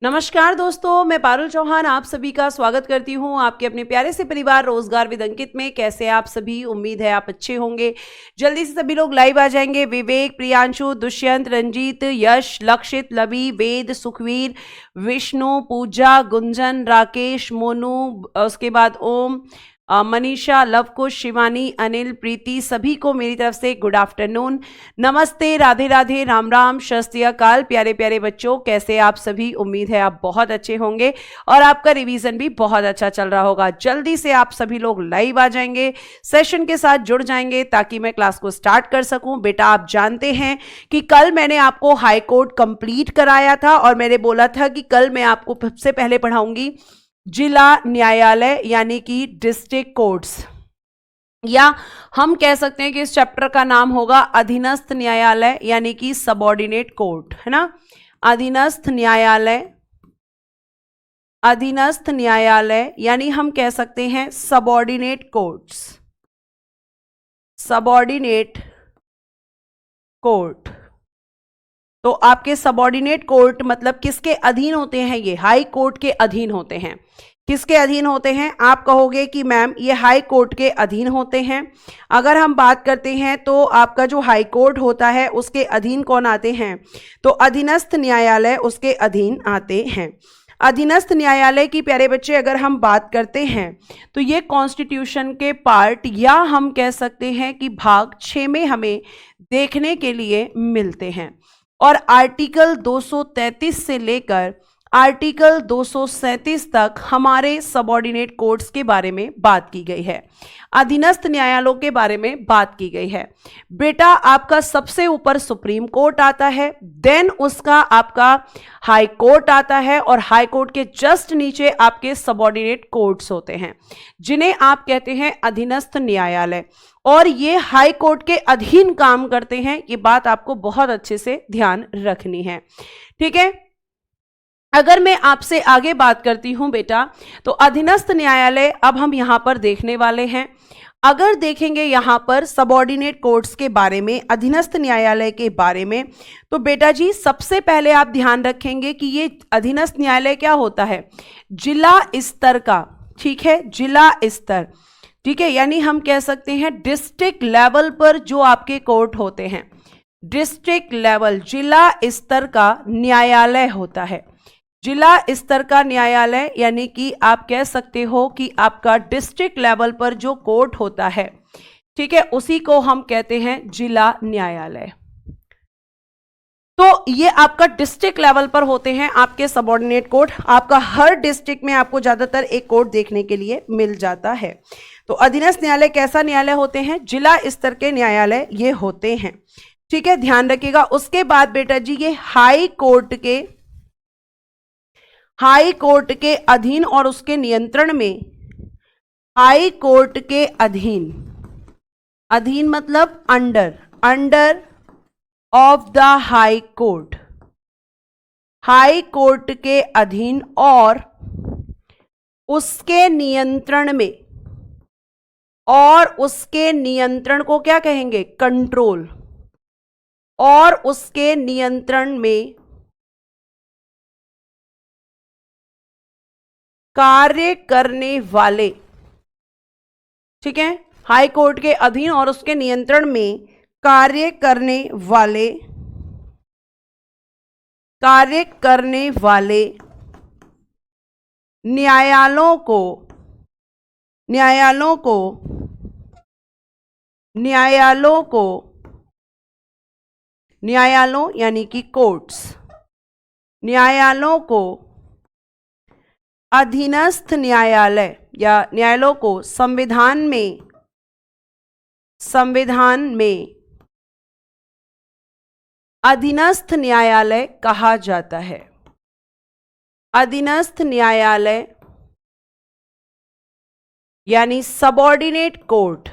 नमस्कार दोस्तों, मैं पारुल चौहान आप सभी का स्वागत करती हूं आपके अपने प्यारे से परिवार रोजगार विद अंकित में। कैसे आप सभी? उम्मीद है आप अच्छे होंगे। जल्दी से सभी लोग लाइव आ जाएंगे। विवेक, प्रियांशु, दुष्यंत, रंजीत, यश, लक्षित, लवी, वेद, सुखवीर, विष्णु, पूजा, गुंजन, राकेश, मोनू, उसके बाद ओम, मनीषा, लवकुश, शिवानी, अनिल, प्रीति, सभी को मेरी तरफ से गुड आफ्टरनून, नमस्ते, राधे राधे, राम राम, शस्त्र अकाल। प्यारे प्यारे बच्चों, कैसे आप सभी? उम्मीद है आप बहुत अच्छे होंगे और आपका रिवीजन भी बहुत अच्छा चल रहा होगा। जल्दी से आप सभी लोग लाइव आ जाएंगे, सेशन के साथ जुड़ जाएंगे ताकि मैं क्लास को स्टार्ट कर सकूं। बेटा, आप जानते हैं कि कल मैंने आपको हाई कोर्ट कंप्लीट कराया था और मैंने बोला था कि कल मैं आपको सबसे पहले पढ़ाऊंगी जिला न्यायालय यानी कि डिस्ट्रिक्ट कोर्ट्स, या हम कह सकते हैं कि इस चैप्टर का नाम होगा अधीनस्थ न्यायालय यानी कि सबऑर्डिनेट कोर्ट, है ना। अधीनस्थ न्यायालय, अधीनस्थ न्यायालय यानी हम कह सकते हैं सबऑर्डिनेट कोर्ट्स, सबऑर्डिनेट कोर्ट। तो आपके सबऑर्डिनेट कोर्ट मतलब किसके अधीन होते हैं? ये हाई कोर्ट के अधीन होते हैं। किसके अधीन होते हैं? आप कहोगे कि मैम ये हाई कोर्ट के अधीन होते हैं। अगर हम बात करते हैं तो आपका जो हाई कोर्ट होता है उसके अधीन कौन आते हैं? तो अधीनस्थ न्यायालय उसके अधीन आते हैं। अधीनस्थ न्यायालय की प्यारे बच्चे अगर हम बात करते हैं तो ये कॉन्स्टिट्यूशन के पार्ट या हम कह सकते हैं कि भाग 6 में हमें देखने के लिए मिलते हैं और आर्टिकल 233 से लेकर आर्टिकल 237 तक हमारे सबऑर्डिनेट कोर्ट्स के बारे में बात की गई है, अधीनस्थ न्यायालयों के बारे में बात की गई है। बेटा, आपका सबसे ऊपर सुप्रीम कोर्ट आता है, देन उसका आपका हाई कोर्ट आता है और हाई कोर्ट के जस्ट नीचे आपके सबऑर्डिनेट कोर्ट्स होते हैं जिन्हें आप कहते हैं अधीनस्थ न्यायालय, और ये हाई कोर्ट के अधीन काम करते हैं। ये बात आपको बहुत अच्छे से ध्यान रखनी है, ठीक है। अगर मैं आपसे आगे बात करती हूं बेटा, तो अधीनस्थ न्यायालय अब हम यहां पर देखने वाले हैं। अगर देखेंगे यहां पर सबऑर्डिनेट कोर्ट्स के बारे में, अधीनस्थ न्यायालय के बारे में, तो बेटा जी सबसे पहले आप ध्यान रखेंगे कि ये अधीनस्थ न्यायालय क्या होता है? जिला स्तर का, ठीक है, जिला स्तर, ठीक है, यानी हम कह सकते हैं डिस्ट्रिक्ट लेवल पर जो आपके कोर्ट होते हैं, डिस्ट्रिक्ट लेवल, जिला स्तर का न्यायालय होता है। जिला स्तर का न्यायालय यानी कि आप कह सकते हो कि आपका डिस्ट्रिक्ट लेवल पर जो कोर्ट होता है, ठीक है, उसी को हम कहते हैं जिला न्यायालय। तो ये आपका डिस्ट्रिक्ट लेवल पर होते हैं आपके सबऑर्डिनेट कोर्ट। आपका हर डिस्ट्रिक्ट में आपको ज्यादातर एक कोर्ट देखने के लिए मिल जाता है। तो अधीनस्थ न्यायालय कैसा न्यायालय होते हैं? जिला स्तर के न्यायालय ये होते हैं, ठीक है, ध्यान रखिएगा। उसके बाद बेटा जी ये हाई कोर्ट के अधीन और उसके नियंत्रण में, हाई कोर्ट के अधीन, अधीन मतलब under of the high court, high court के अधीन और उसके नियंत्रण में, और उसके नियंत्रण को क्या कहेंगे? कंट्रोल, और उसके नियंत्रण में कार्य करने वाले, ठीक है, हाई कोर्ट के अधीन और उसके नियंत्रण में कार्य करने वाले न्यायालयों यानी कि कोर्ट्स, न्यायालयों को अधीनस्थ न्यायालय या न्यायालयों को संविधान में अधीनस्थ न्यायालय कहा जाता है। अधीनस्थ न्यायालय यानी सबऑर्डिनेट कोर्ट,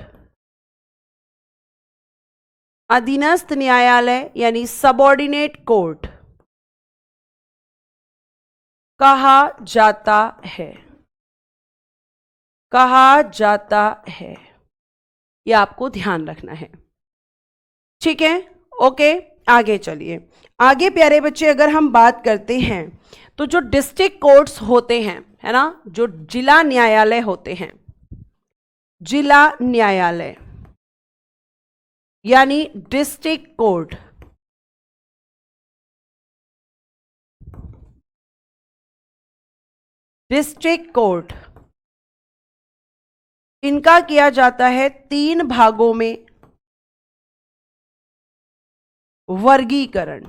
अधीनस्थ न्यायालय यानी सबऑर्डिनेट कोर्ट कहा जाता है। यह आपको ध्यान रखना है, ठीक है, ओके। आगे चलिए, आगे प्यारे बच्चे अगर हम बात करते हैं तो जो डिस्ट्रिक्ट कोर्ट्स होते हैं, है ना, जो जिला न्यायालय होते हैं, जिला न्यायालय यानी डिस्ट्रिक्ट कोर्ट, डिस्ट्रिक्ट कोर्ट, इनका किया जाता है 3 भागों में वर्गीकरण।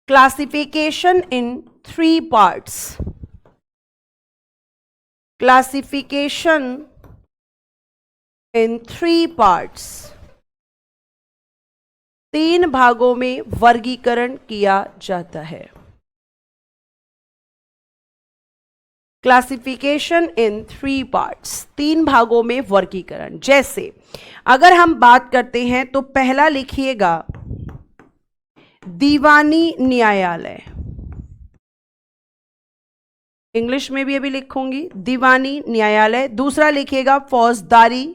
क्लासिफिकेशन इन 3 पार्ट्स, क्लासिफिकेशन इन 3 पार्ट्स, 3 भागों में वर्गीकरण किया जाता है। क्लासिफिकेशन इन 3 पार्ट्स, 3 भागों में वर्गीकरण। जैसे अगर हम बात करते हैं तो पहला लिखिएगा दीवानी न्यायालय, इंग्लिश में भी अभी लिखूंगी दीवानी न्यायालय। दूसरा लिखिएगा फौजदारी,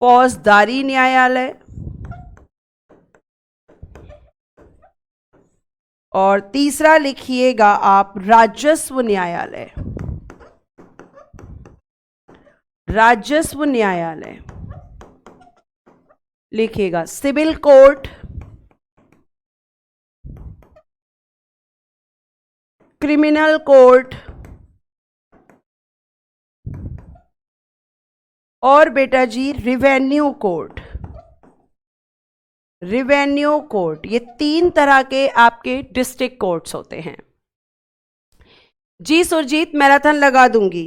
फौजदारी न्यायालय। और तीसरा लिखिएगा आप राजस्व न्यायालय, राजस्व न्यायालय लिखिएगा। सिविल कोर्ट, क्रिमिनल कोर्ट और बेटा जी रिवेन्यू कोर्ट, रिवेन्यू कोर्ट। ये 3 तरह के आपके डिस्ट्रिक्ट कोर्ट्स होते हैं। जी सुरजीत, मैराथन लगा दूंगी।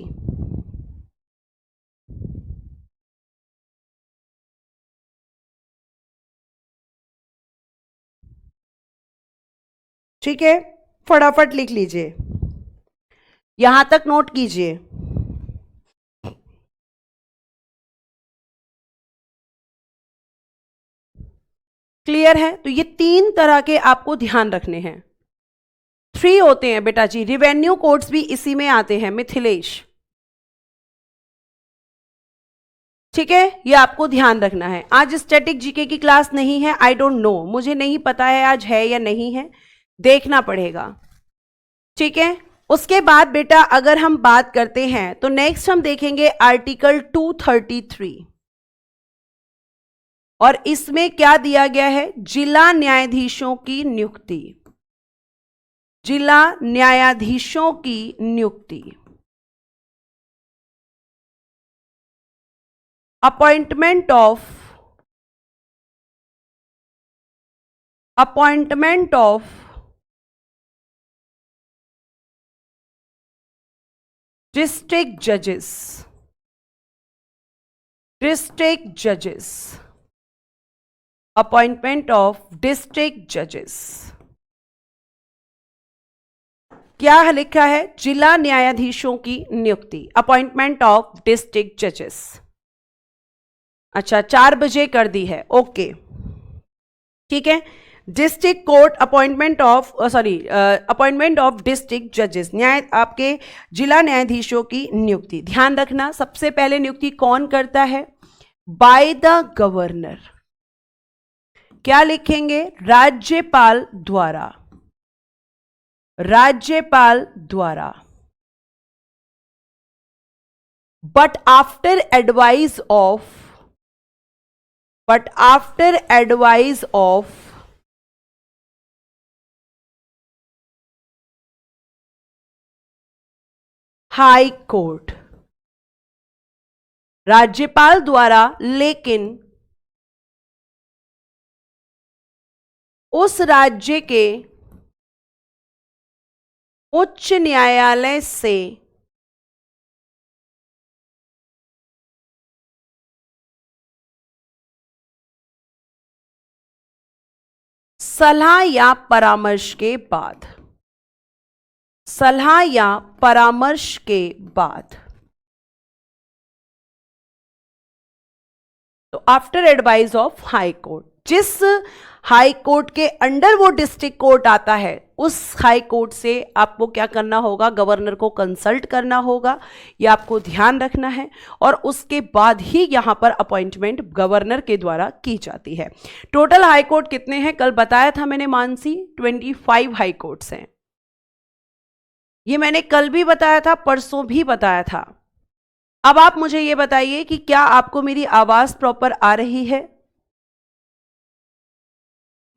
ठीक है, फटाफट लिख लीजिए, यहां तक नोट कीजिए। क्लियर है? तो ये 3 तरह के आपको ध्यान रखने हैं। 3 होते हैं बेटा जी। रिवेन्यू कोर्ट्स भी इसी में आते हैं मिथिलेश, ठीक है, ये आपको ध्यान रखना है। आज स्टैटिक जीके की क्लास नहीं है, आई डोंट नो, मुझे नहीं पता है आज है या नहीं है, देखना पड़ेगा, ठीक है। उसके बाद बेटा अगर हम बात करते हैं तो नेक्स्ट हम देखेंगे आर्टिकल 233, और इसमें क्या दिया गया है, जिला न्यायाधीशों की नियुक्ति, जिला न्यायाधीशों की नियुक्ति, अपॉइंटमेंट ऑफ डिस्ट्रिक्ट जजेस, डिस्ट्रिक्ट जजेस, अपॉइंटमेंट ऑफ डिस्ट्रिक्ट जजेस। क्या लिखा है, जिला न्यायाधीशों की नियुक्ति, अपॉइंटमेंट ऑफ डिस्ट्रिक्ट जजेस। अच्छा, 4 बजे कर दी है, ओके, ठीक है। District court appointment of appointment of district जजेस, न्याय आपके जिला न्यायाधीशों की नियुक्ति। ध्यान रखना, सबसे पहले नियुक्ति कौन करता है, बाय द गवर्नर। क्या लिखेंगे, राज्यपाल द्वारा, राज्यपाल द्वारा, but after advice of high court, राज्यपाल द्वारा, लेकिन उस राज्य के उच्च न्यायालय से सलाह या परामर्श के बाद, सलाह या परामर्श के बाद, तो after advice of high court. जिस हाई कोर्ट के अंडर वो डिस्ट्रिक्ट कोर्ट आता है, उस हाई कोर्ट से आपको क्या करना होगा, गवर्नर को कंसल्ट करना होगा, ये आपको ध्यान रखना है। और उसके बाद ही यहां पर अपॉइंटमेंट गवर्नर के द्वारा की जाती है। टोटल हाई कोर्ट कितने हैं, कल बताया था मैंने मानसी, 25 हाई कोर्ट्स हैं। ये मैंने कल भी बताया था, परसों भी बताया था। अब आप मुझे ये बताइए कि क्या आपको मेरी आवाज प्रॉपर आ रही है?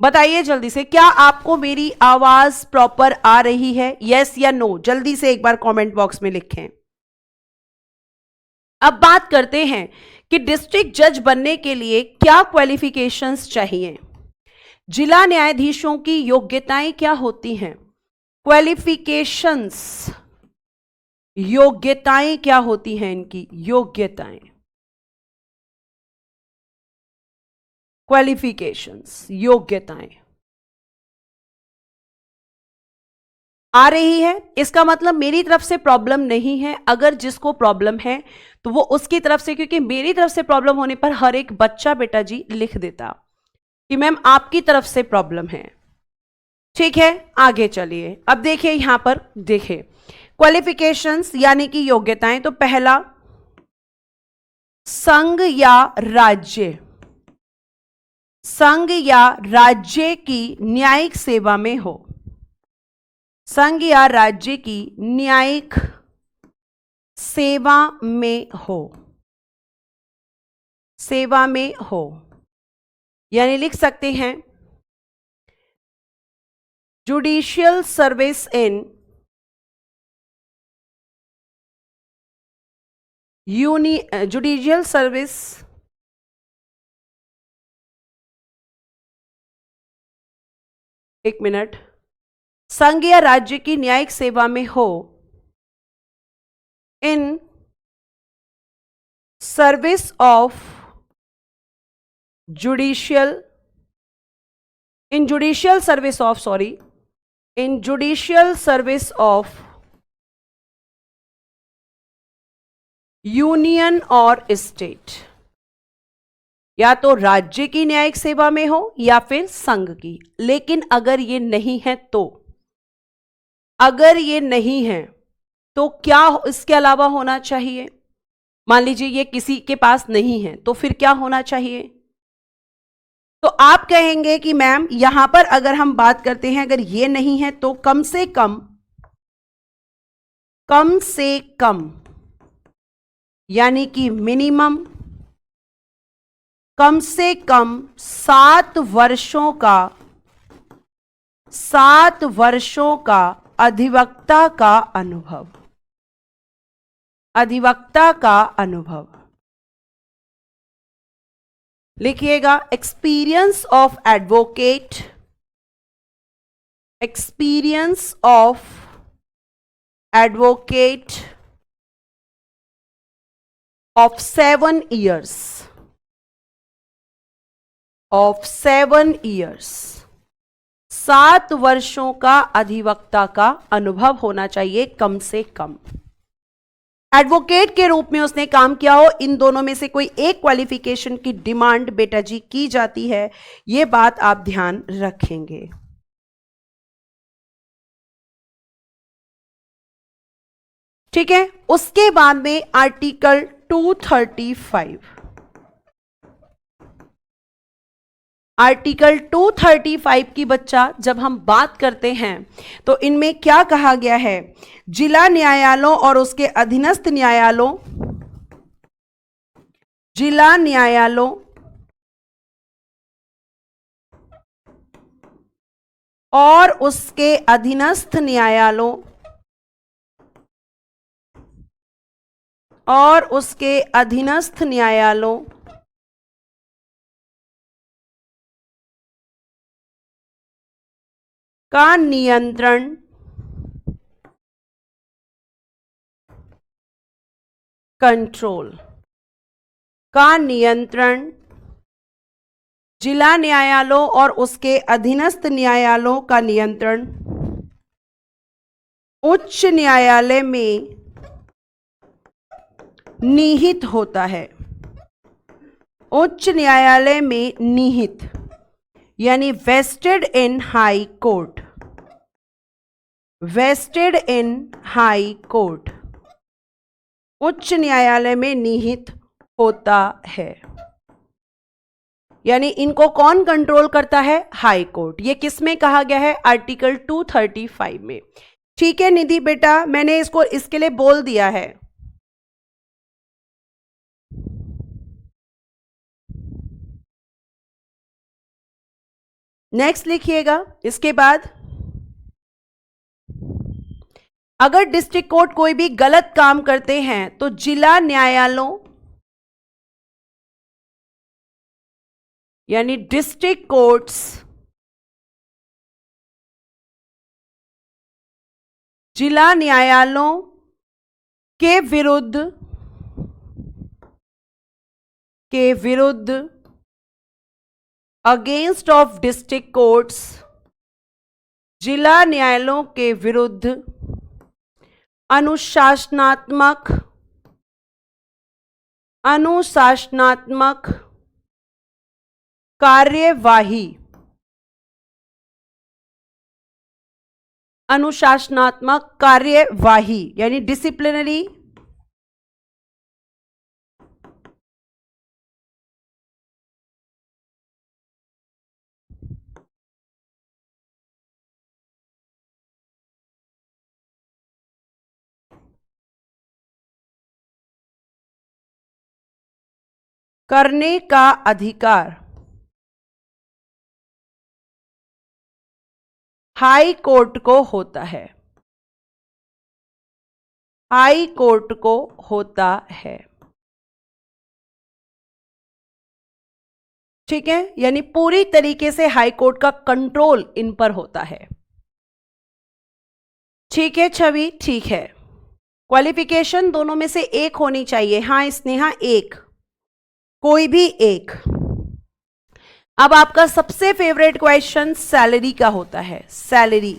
बताइए जल्दी से, क्या आपको मेरी आवाज प्रॉपर आ रही है? यस या नो, जल्दी से एक बार कमेंट बॉक्स में लिखें। अब बात करते हैं कि डिस्ट्रिक्ट जज बनने के लिए क्या क्वालिफिकेशंस चाहिए। जिला न्यायाधीशों की योग्यताएं क्या होती हैं? क्वालिफिकेशंस, योग्यताएं क्या होती हैं इनकी? योग्यताएं, क्वालिफिकेशंस, योग्यताएं आ रही है। इसका मतलब मेरी तरफ से प्रॉब्लम नहीं है। अगर जिसको प्रॉब्लम है तो वो उसकी तरफ से, क्योंकि मेरी तरफ से प्रॉब्लम होने पर हर एक बच्चा बेटा जी लिख देता कि मैम आपकी तरफ से प्रॉब्लम है। ठीक है, आगे चलिए। अब देखिए यहां पर, देखिए क्वालिफिकेशंस यानी कि योग्यताएं। तो पहला, संघ या राज्य, संघ या राज्य की न्यायिक सेवा में हो, संघ या राज्य की न्यायिक सेवा में हो, सेवा में हो, यानी लिख सकते हैं judicial service in judicial service एक मिनट, संघ या राज्य की न्यायिक सेवा में हो in service of judicial, in judicial service of, sorry, in judicial service of union और स्टेट, या तो राज्य की न्यायिक सेवा में हो या फिर संघ की। लेकिन अगर ये नहीं है तो, अगर ये नहीं है तो क्या इसके अलावा होना चाहिए? मान लीजिए ये किसी के पास नहीं है तो फिर क्या होना चाहिए? तो आप कहेंगे कि मैम यहां पर अगर हम बात करते हैं, अगर ये नहीं है तो कम से कम, कम से कम यानी कि मिनिमम, कम से कम 7 वर्षों का, 7 वर्षों का अधिवक्ता का अनुभव, अधिवक्ता का अनुभव लिखिएगा। Experience of advocate, experience of advocate of 7 years, of 7 years, 7 वर्षों का अधिवक्ता का अनुभव होना चाहिए कम से कम। एडवोकेट के रूप में उसने काम किया हो, इन दोनों में से कोई एक क्वालिफिकेशन की डिमांड बेटा जी की जाती है, यह बात आप ध्यान रखेंगे। ठीक है, उसके बाद में आर्टिकल 235, आर्टिकल 235 की बच्चा जब हम बात करते हैं तो इनमें क्या कहा गया है? जिला न्यायालयों और उसके अधीनस्थ न्यायालयों, जिला न्यायालयों और उसके अधीनस्थ न्यायालयों और उसके अधीनस्थ न्यायालयों का नियंत्रण, कंट्रोल का नियंत्रण, जिला न्यायालयों और उसके अधीनस्थ न्यायालयों का नियंत्रण उच्च न्यायालय में निहित होता है, उच्च न्यायालय में निहित, यानी vested in high court, vested in high court, उच्च न्यायालय में निहित होता है। यानी इनको कौन कंट्रोल करता है? High court. ये किस में कहा गया है? आर्टिकल 235 में। ठीक है निधि बेटा, मैंने इसको इसके लिए बोल दिया है। नेक्स्ट लिखिएगा। इसके बाद अगर डिस्ट्रिक्ट कोर्ट कोई भी गलत काम करते हैं तो जिला न्यायालयों यानी डिस्ट्रिक्ट कोर्ट्स जिला न्यायालयों के विरुद्ध अगेंस्ट ऑफ डिस्ट्रिक्ट कोर्ट्स, जिला न्यायालयों के विरुद्ध अनुशासनात्मक कार्यवाही, अनुशासनात्मक कार्यवाही यानी डिसिप्लिनरी करने का अधिकार हाई कोर्ट को होता है, हाई कोर्ट को होता है। ठीक है, यानी पूरी तरीके से हाई कोर्ट का कंट्रोल इन पर होता है। ठीक है छवि, ठीक है। क्वालिफिकेशन दोनों में से एक होनी चाहिए। हाँ स्नेहा, एक, कोई भी एक। अब आपका सबसे फेवरेट क्वेश्चन सैलरी का होता है। सैलरी,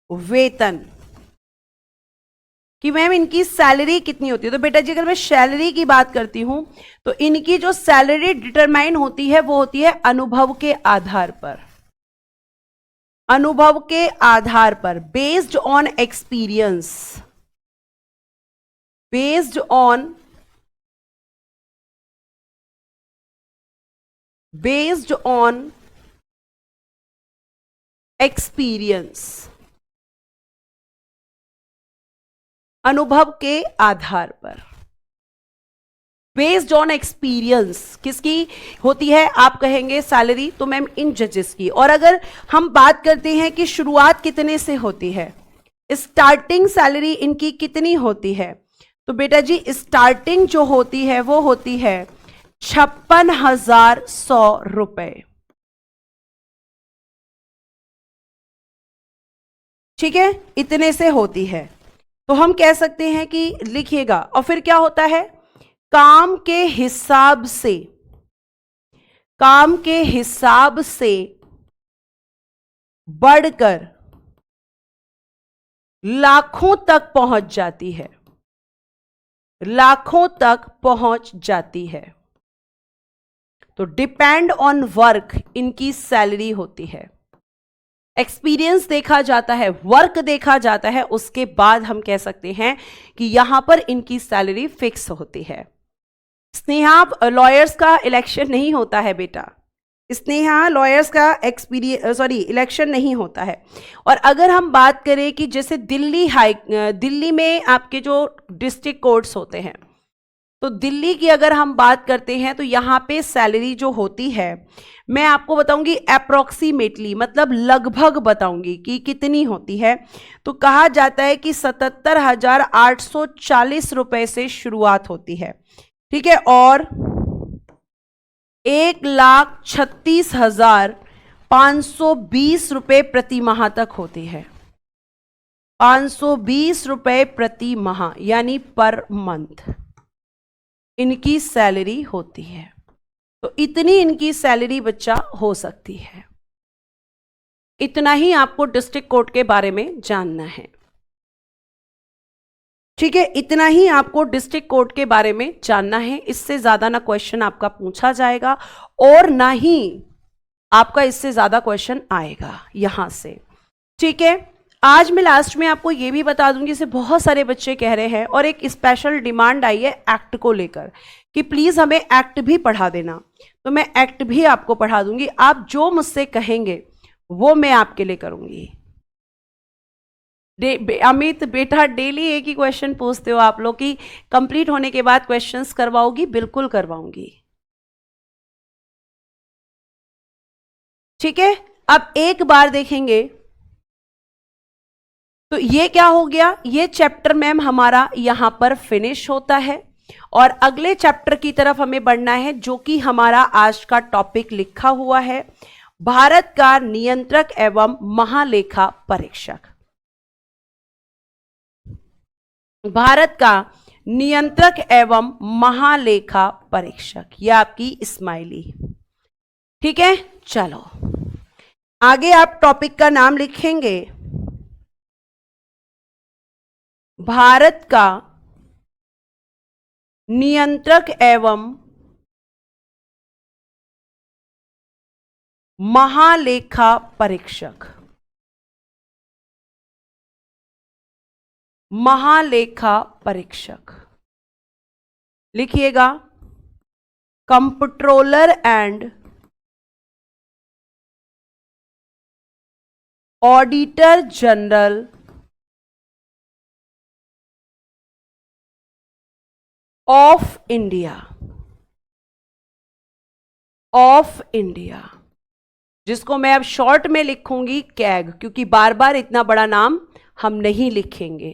वेतन, कि मैम इनकी सैलरी कितनी होती है। तो बेटा जी अगर मैं सैलरी की बात करती हूं तो इनकी जो सैलरी डिटरमाइन होती है वो होती है अनुभव के आधार पर, अनुभव के आधार पर, based on experience, based on experience, अनुभव के आधार पर, बेस्ड ऑन एक्सपीरियंस किसकी होती है? आप कहेंगे सैलरी, तो मैम इन जजेस की। और अगर हम बात करते हैं कि शुरुआत कितने से होती है, स्टार्टिंग सैलरी इनकी कितनी होती है, तो बेटा जी स्टार्टिंग जो होती है वो होती है 56,100 रुपए। ठीक है, इतने से होती है। तो हम कह सकते हैं कि लिखिएगा। और फिर क्या होता है? काम के हिसाब से, काम के हिसाब से बढ़कर लाखों तक पहुंच जाती है, लाखों तक पहुंच जाती है। तो डिपेंड ऑन वर्क इनकी सैलरी होती है। एक्सपीरियंस देखा जाता है, वर्क देखा जाता है, उसके बाद हम कह सकते हैं कि यहां पर इनकी सैलरी फिक्स होती है। स्नेहा, लॉयर्स का इलेक्शन नहीं होता है बेटा, स्नेहा लॉयर्स का इलेक्शन नहीं होता है। और अगर हम बात करें कि जैसे दिल्ली में आपके जो डिस्ट्रिक्ट कोर्ट्स होते हैं, तो दिल्ली की अगर हम बात करते हैं तो यहाँ पे सैलरी जो होती है मैं आपको बताऊंगी अप्रोक्सीमेटली, मतलब लगभग बताऊंगी कि कितनी होती है। तो कहा जाता है कि 77,840 रुपए से शुरुआत होती है। ठीक है, और 1,36,520 रुपए प्रति माह तक होती है। 520 रुपए प्रति माह यानी पर मंथ इनकी सैलरी होती है। तो इतनी इनकी सैलरी बच्चा हो सकती है। इतना ही आपको डिस्ट्रिक्ट कोर्ट के बारे में जानना है। ठीक है, इतना ही आपको डिस्ट्रिक्ट कोर्ट के बारे में जानना है। इससे ज्यादा ना क्वेश्चन आपका पूछा जाएगा और ना ही आपका इससे ज्यादा क्वेश्चन आएगा यहां से। ठीक है, आज मैं लास्ट में आपको ये भी बता दूंगी, जैसे बहुत सारे बच्चे कह रहे हैं और एक स्पेशल डिमांड आई है एक्ट को लेकर कि प्लीज हमें एक्ट भी पढ़ा देना, तो मैं एक्ट भी आपको पढ़ा दूंगी। आप जो मुझसे कहेंगे वो मैं आपके लिए करूंगी। अमित बेटा डेली एक ही क्वेश्चन पूछते हो आप लोग कि कंप्लीट होने के बाद क्वेश्चंस करवाओगी? बिल्कुल करवाऊंगी। ठीक है, अब एक बार देखेंगे तो ये क्या हो गया, ये चैप्टर मैम हमारा यहां पर फिनिश होता है और अगले चैप्टर की तरफ हमें बढ़ना है, जो कि हमारा आज का टॉपिक लिखा हुआ है, भारत का नियंत्रक एवं महालेखा परीक्षक। भारत का नियंत्रक एवं महालेखा परीक्षक, यह आपकी स्माइली। ठीक है, चलो आगे आप टॉपिक का नाम लिखेंगे, भारत का नियंत्रक एवं महालेखा परीक्षक। महालेखा परीक्षक लिखिएगा, comptroller and auditor general of India. Of India, जिसको मैं अब शॉर्ट में लिखूंगी कैग, क्योंकि बार बार इतना बड़ा नाम हम नहीं लिखेंगे।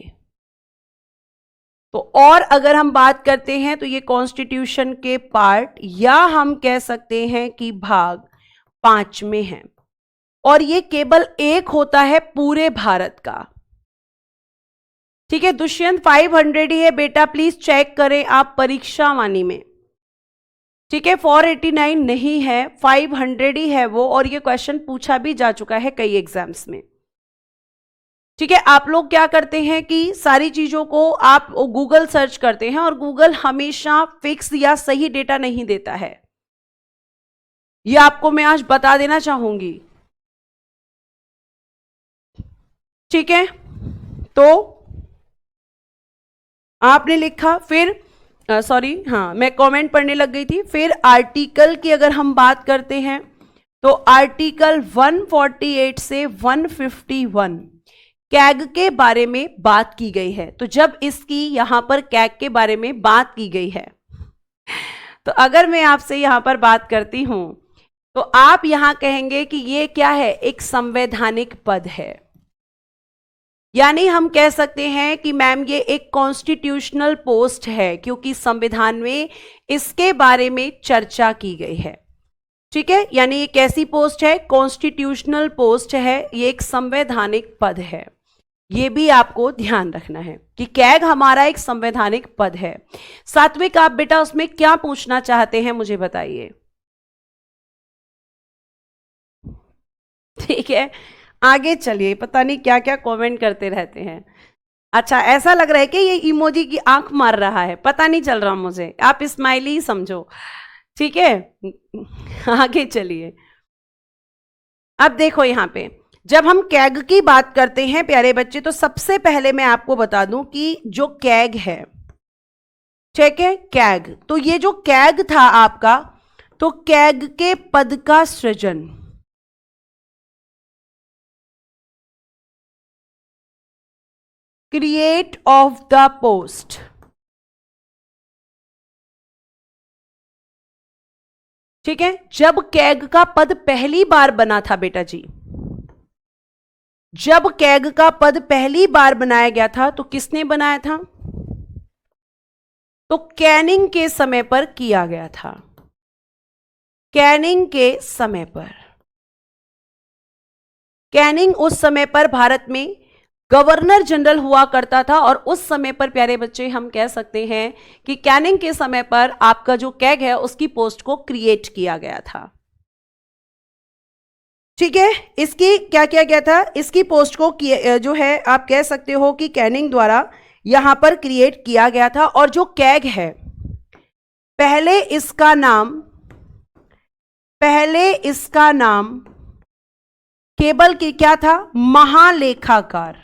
तो और अगर हम बात करते हैं तो ये कॉन्स्टिट्यूशन के पार्ट, या हम कह सकते हैं कि भाग 5 में है, और ये केवल एक होता है पूरे भारत का। ठीक है, दुष्यंत 500 ही है बेटा, प्लीज चेक करें आप परीक्षा वाणी में। ठीक है, 489 नहीं है, 500 ही है वो, और ये क्वेश्चन पूछा भी जा चुका है कई एग्जाम्स में। ठीक है, आप लोग क्या करते हैं कि सारी चीजों को आप गूगल सर्च करते हैं, और गूगल हमेशा फिक्स या सही डेटा नहीं देता है, ये आपको मैं आज बता देना चाहूंगी। ठीक है, तो आपने लिखा, फिर सॉरी हाँ मैं कमेंट पढ़ने लग गई थी। फिर आर्टिकल की अगर हम बात करते हैं तो आर्टिकल 148 से 151 कैग के बारे में बात की गई है। तो जब इसकी यहां पर कैग के बारे में बात की गई है, तो अगर मैं आपसे यहां पर बात करती हूं तो आप यहां कहेंगे कि ये क्या है, एक संवैधानिक पद है, यानी हम कह सकते हैं कि मैम ये एक कॉन्स्टिट्यूशनल पोस्ट है, क्योंकि संविधान में इसके बारे में चर्चा की गई है। ठीक है, यानी ये कैसी पोस्ट है, कॉन्स्टिट्यूशनल पोस्ट है, ये एक संवैधानिक पद है। ये भी आपको ध्यान रखना है कि कैग हमारा एक संवैधानिक पद है। सात्विक, आप बेटा उसमें क्या पूछना चाहते हैं मुझे बताइए। ठीक है, आगे चलिए, पता नहीं क्या क्या कमेंट करते रहते हैं। अच्छा, ऐसा लग रहा है कि ये इमोजी की आंख मार रहा है, पता नहीं चल रहा मुझे, आप स्माइली ही समझो। ठीक है, आगे चलिए। अब देखो यहां पे जब हम कैग की बात करते हैं प्यारे बच्चे, तो सबसे पहले मैं आपको बता दूं कि जो कैग है, ठीक है, कैग, तो ये जो कैग था आपका, तो कैग के पद का सृजन, क्रिएट ऑफ द पोस्ट, ठीक है, जब कैग का पद पहली बार बना था बेटा जी, जब कैग का पद पहली बार बनाया गया था तो किसने बनाया था, तो कैनिंग के समय पर किया गया था। कैनिंग के समय पर, कैनिंग उस समय पर भारत में गवर्नर जनरल हुआ करता था, और उस समय पर प्यारे बच्चे हम कह सकते हैं कि कैनिंग के समय पर आपका जो कैग है उसकी पोस्ट को क्रिएट किया गया था। ठीक है, इसकी क्या किया गया था, इसकी पोस्ट को जो है आप कह सकते हो कि कैनिंग द्वारा यहां पर क्रिएट किया गया था। और जो कैग है, पहले इसका नाम पहले इसका नाम केवल कि क्या था, महालेखाकार,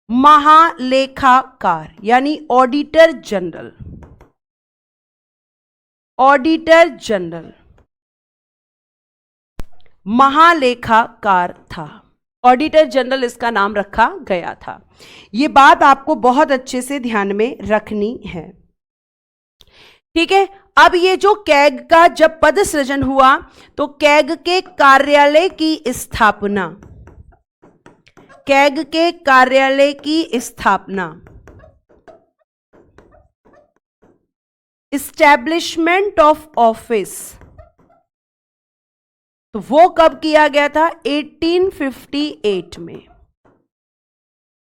महालेखाकार यानी ऑडिटर जनरल, ऑडिटर जनरल, महालेखाकार था, ऑडिटर जनरल इसका नाम रखा गया था। यह बात आपको बहुत अच्छे से ध्यान में रखनी है, ठीक है। अब ये जो कैग का जब पद सृजन हुआ तो कैग के कार्यालय की स्थापना, कैग के कार्यालय की स्थापना, इस्टेब्लिशमेंट ऑफ ऑफिस, तो वो कब किया गया था, 1858 में,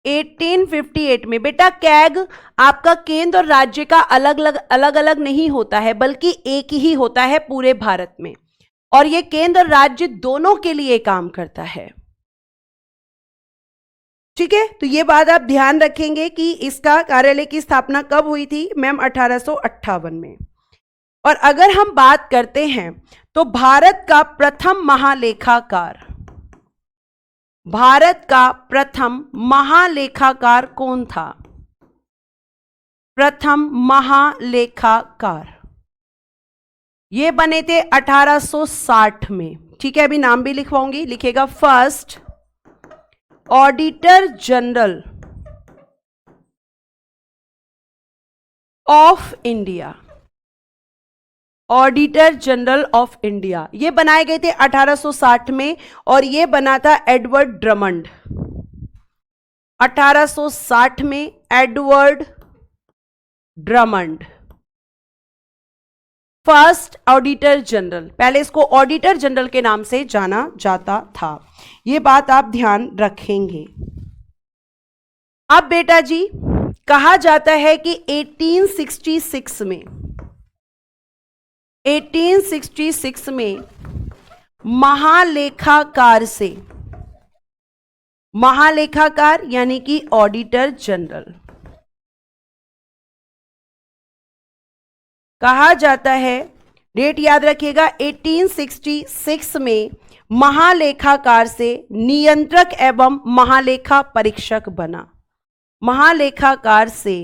1858 में। बेटा कैग आपका केंद्र और राज्य का अलग अलग नहीं होता है, बल्कि एक ही होता है पूरे भारत में, और यह केंद्र और राज्य दोनों के लिए काम करता है, ठीक है। तो यह बात आप ध्यान रखेंगे कि इसका कार्यालय की स्थापना कब हुई थी मैम, 1858 में। और अगर हम बात करते हैं तो भारत का प्रथम महालेखाकार, भारत का प्रथम महालेखाकार कौन था, प्रथम महालेखाकार ये बने थे 1860 में, ठीक है। अभी नाम भी लिखवाऊंगी, लिखेगा first auditor general of India, auditor general of India ये बनाए गए थे 1860 में, और ये बना था एडवर्ड ड्रमंड, 1860 में Edward Drummond first auditor general, पहले इसको ऑडिटर जनरल के नाम से जाना जाता था, ये बात आप ध्यान रखेंगे। अब बेटा जी कहा जाता है कि 1866 में, 1866 में महालेखाकार से, महालेखाकार यानी कि ऑडिटर जनरल, कहा जाता है, डेट याद रखिएगा, 1866 में महालेखाकार से नियंत्रक एवं महालेखा परीक्षक बना, महालेखाकार से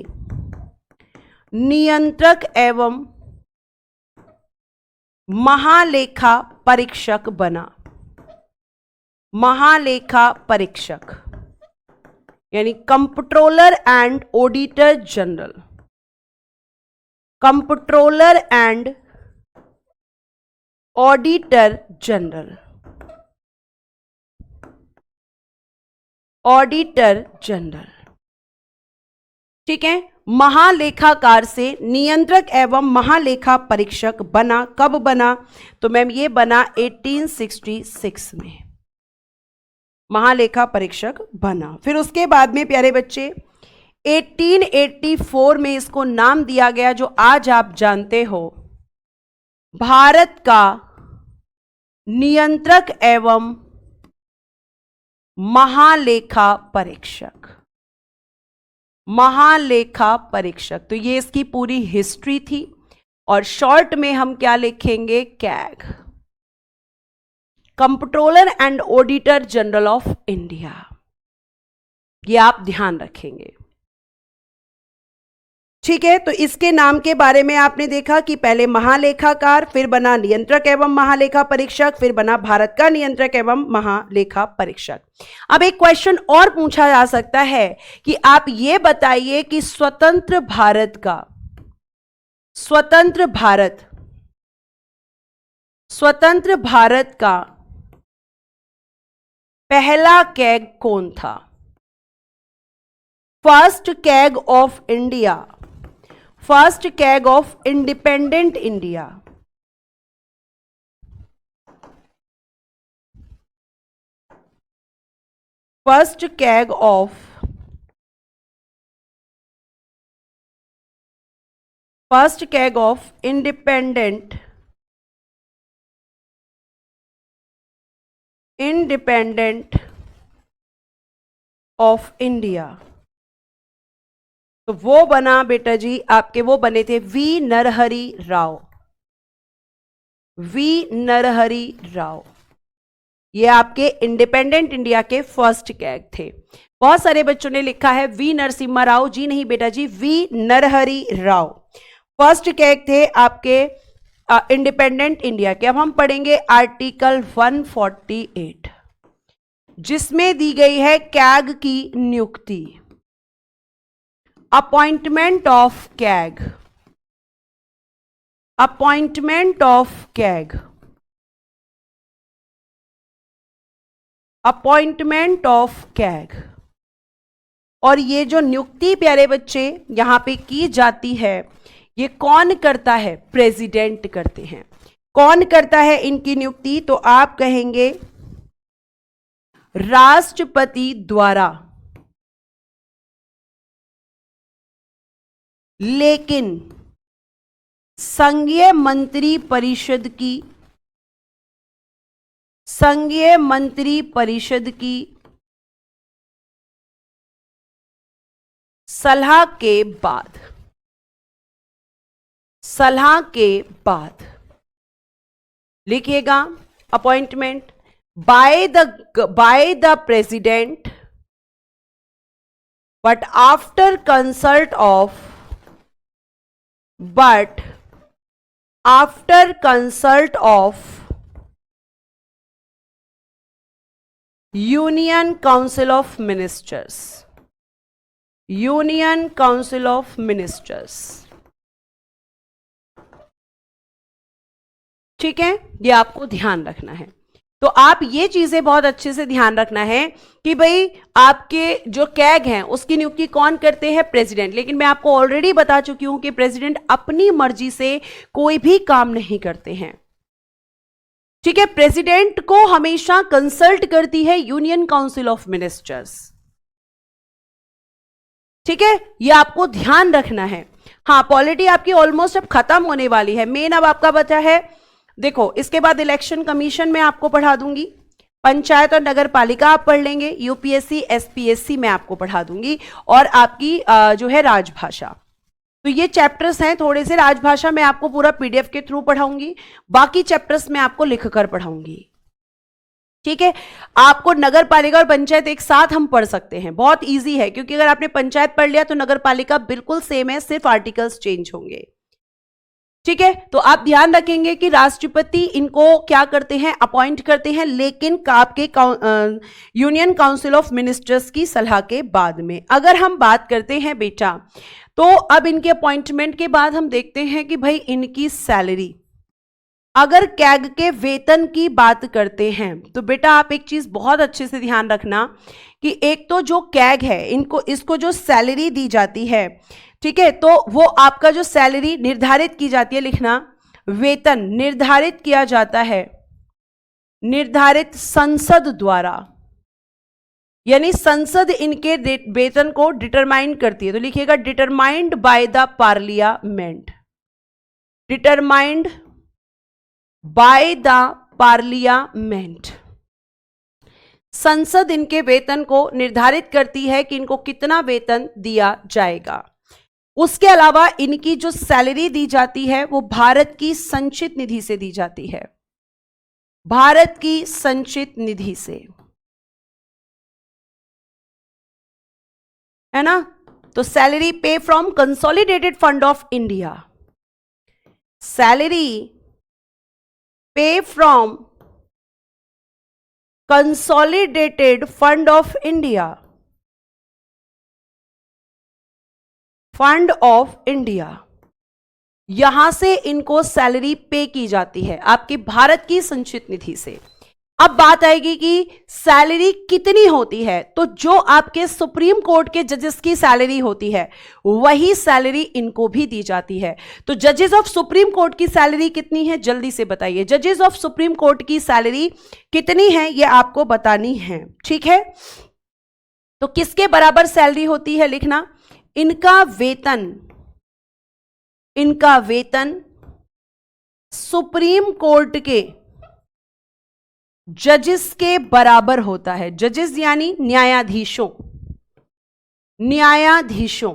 नियंत्रक एवं महालेखा परीक्षक बना, महालेखा परीक्षक यानी comptroller and auditor general, comptroller and auditor general, auditor general, ठीक है। महालेखाकार से नियंत्रक एवं महालेखा परीक्षक बना, कब बना, तो मैम ये बना 1866 में महालेखा परीक्षक बना। फिर उसके बाद में प्यारे बच्चे 1884 में इसको नाम दिया गया जो आज आप जानते हो भारत का नियंत्रक एवं महालेखा परीक्षक, महालेखा परीक्षक। तो ये इसकी पूरी हिस्ट्री थी, और शॉर्ट में हम क्या लिखेंगे, CAG, comptroller and auditor general of India, ये आप ध्यान रखेंगे, ठीक है। तो इसके नाम के बारे में आपने देखा कि पहले महालेखाकार, फिर बना नियंत्रक एवं महालेखा परीक्षक, फिर बना भारत का नियंत्रक एवं महालेखा परीक्षक। अब एक क्वेश्चन और पूछा जा सकता है कि आप ये बताइए कि स्वतंत्र भारत का, स्वतंत्र भारत, स्वतंत्र भारत का पहला कैग कौन था, first CAG of India, first CAG of independent India, first CAG of, first CAG of independent, independent of India, तो वो बना बेटा जी आपके, वो बने थे वी नरहरि राव, वी नरहरि राव। ये आपके इंडिपेंडेंट इंडिया के फर्स्ट कैग थे। बहुत सारे बच्चों ने लिखा है वी नरसिम्हा राव, जी नहीं बेटा जी, V Narahari Rao first CAG थे आपके इंडिपेंडेंट इंडिया के। अब हम पढ़ेंगे आर्टिकल 148 जिसमें दी गई है कैग की नियुक्ति, appointment of CAG, appointment of CAG, appointment of CAG. और ये जो नियुक्ति प्यारे बच्चे यहां पे की जाती है, ये कौन करता है? प्रेसिडेंट करते हैं। कौन करता है इनकी नियुक्ति? तो आप कहेंगे राष्ट्रपति द्वारा, लेकिन संघीय मंत्री परिषद की, संघीय मंत्री परिषद की सलाह के बाद, सलाह के बाद लिखिएगा appointment by the president but after consult of, but after consult of Union Council of Ministers, Union Council of Ministers। ठीक है, ये आपको ध्यान रखना है। तो आप ये चीजें बहुत अच्छे से ध्यान रखना है कि भाई आपके जो कैग हैं उसकी नियुक्ति कौन करते हैं? प्रेसिडेंट। लेकिन मैं आपको ऑलरेडी बता चुकी हूं कि प्रेसिडेंट अपनी मर्जी से कोई भी काम नहीं करते हैं। ठीक है, प्रेसिडेंट को हमेशा कंसल्ट करती है यूनियन काउंसिल ऑफ मिनिस्टर्स। ठीक है, ये आपको ध्यान रखना है। हाँ, पॉलिटी आपकी ऑलमोस्ट अब खत्म होने वाली है। मेन अब आपका बचा है, देखो इसके बाद इलेक्शन कमीशन में आपको पढ़ा दूंगी, पंचायत और नगर पालिका आप पढ़ लेंगे, यूपीएससी एसपीएससी में आपको पढ़ा दूंगी, और आपकी जो है राजभाषा। तो ये चैप्टर्स हैं थोड़े से। राजभाषा में आपको पूरा पीडीएफ के थ्रू पढ़ाऊंगी, बाकी चैप्टर्स में आपको लिखकर पढ़ाऊंगी। ठीक है, आपको नगर पालिका और पंचायत एक साथ हम पढ़ सकते हैं, बहुत इजी है, क्योंकि अगर आपने पंचायत पढ़ लिया तो नगर पालिका बिल्कुल सेम है, सिर्फ आर्टिकल्स चेंज होंगे। ठीक है, तो आप ध्यान रखेंगे कि राष्ट्रपति इनको क्या करते हैं? अपॉइंट करते हैं, लेकिन आपके यूनियन काउंसिल ऑफ मिनिस्टर्स की सलाह के बाद में। अगर हम बात करते हैं बेटा, तो अब इनके अपॉइंटमेंट के बाद हम देखते हैं कि भाई इनकी सैलरी, अगर कैग के वेतन की बात करते हैं तो बेटा आप एक चीज बहुत अच्छे से ध्यान रखना कि एक तो जो कैग है इसको जो सैलरी दी जाती है, ठीक है, तो वो आपका जो सैलरी निर्धारित की जाती है, लिखना वेतन निर्धारित किया जाता है, निर्धारित संसद द्वारा, यानी संसद इनके वेतन को डिटरमाइन करती है। तो लिखिएगा determined by the parliament, determined by the parliament. संसद इनके वेतन को निर्धारित करती है कि इनको कितना वेतन दिया जाएगा। उसके अलावा इनकी जो सैलरी दी जाती है वो भारत की संचित निधि से दी जाती है, भारत की संचित निधि से, है ना। तो salary pay from consolidated fund of India, salary pay from consolidated fund of India, fund of India, यहां से इनको सैलरी पे की जाती है आपकी भारत की संचित निधि से। अब बात आएगी कि सैलरी कितनी होती है, तो जो आपके सुप्रीम कोर्ट के जजेस की सैलरी होती है वही सैलरी इनको भी दी जाती है। तो जजेस ऑफ सुप्रीम कोर्ट की सैलरी कितनी है, जल्दी से बताइए। जजेस ऑफ सुप्रीम कोर्ट की सैलरी कितनी है ये आपको बतानी है, ठीक है। तो किसके बराबर सैलरी होती है, लिखना इनका वेतन, इनका वेतन सुप्रीम कोर्ट के जजेस के बराबर होता है। जजेस यानी न्यायाधीशों, न्यायाधीशों,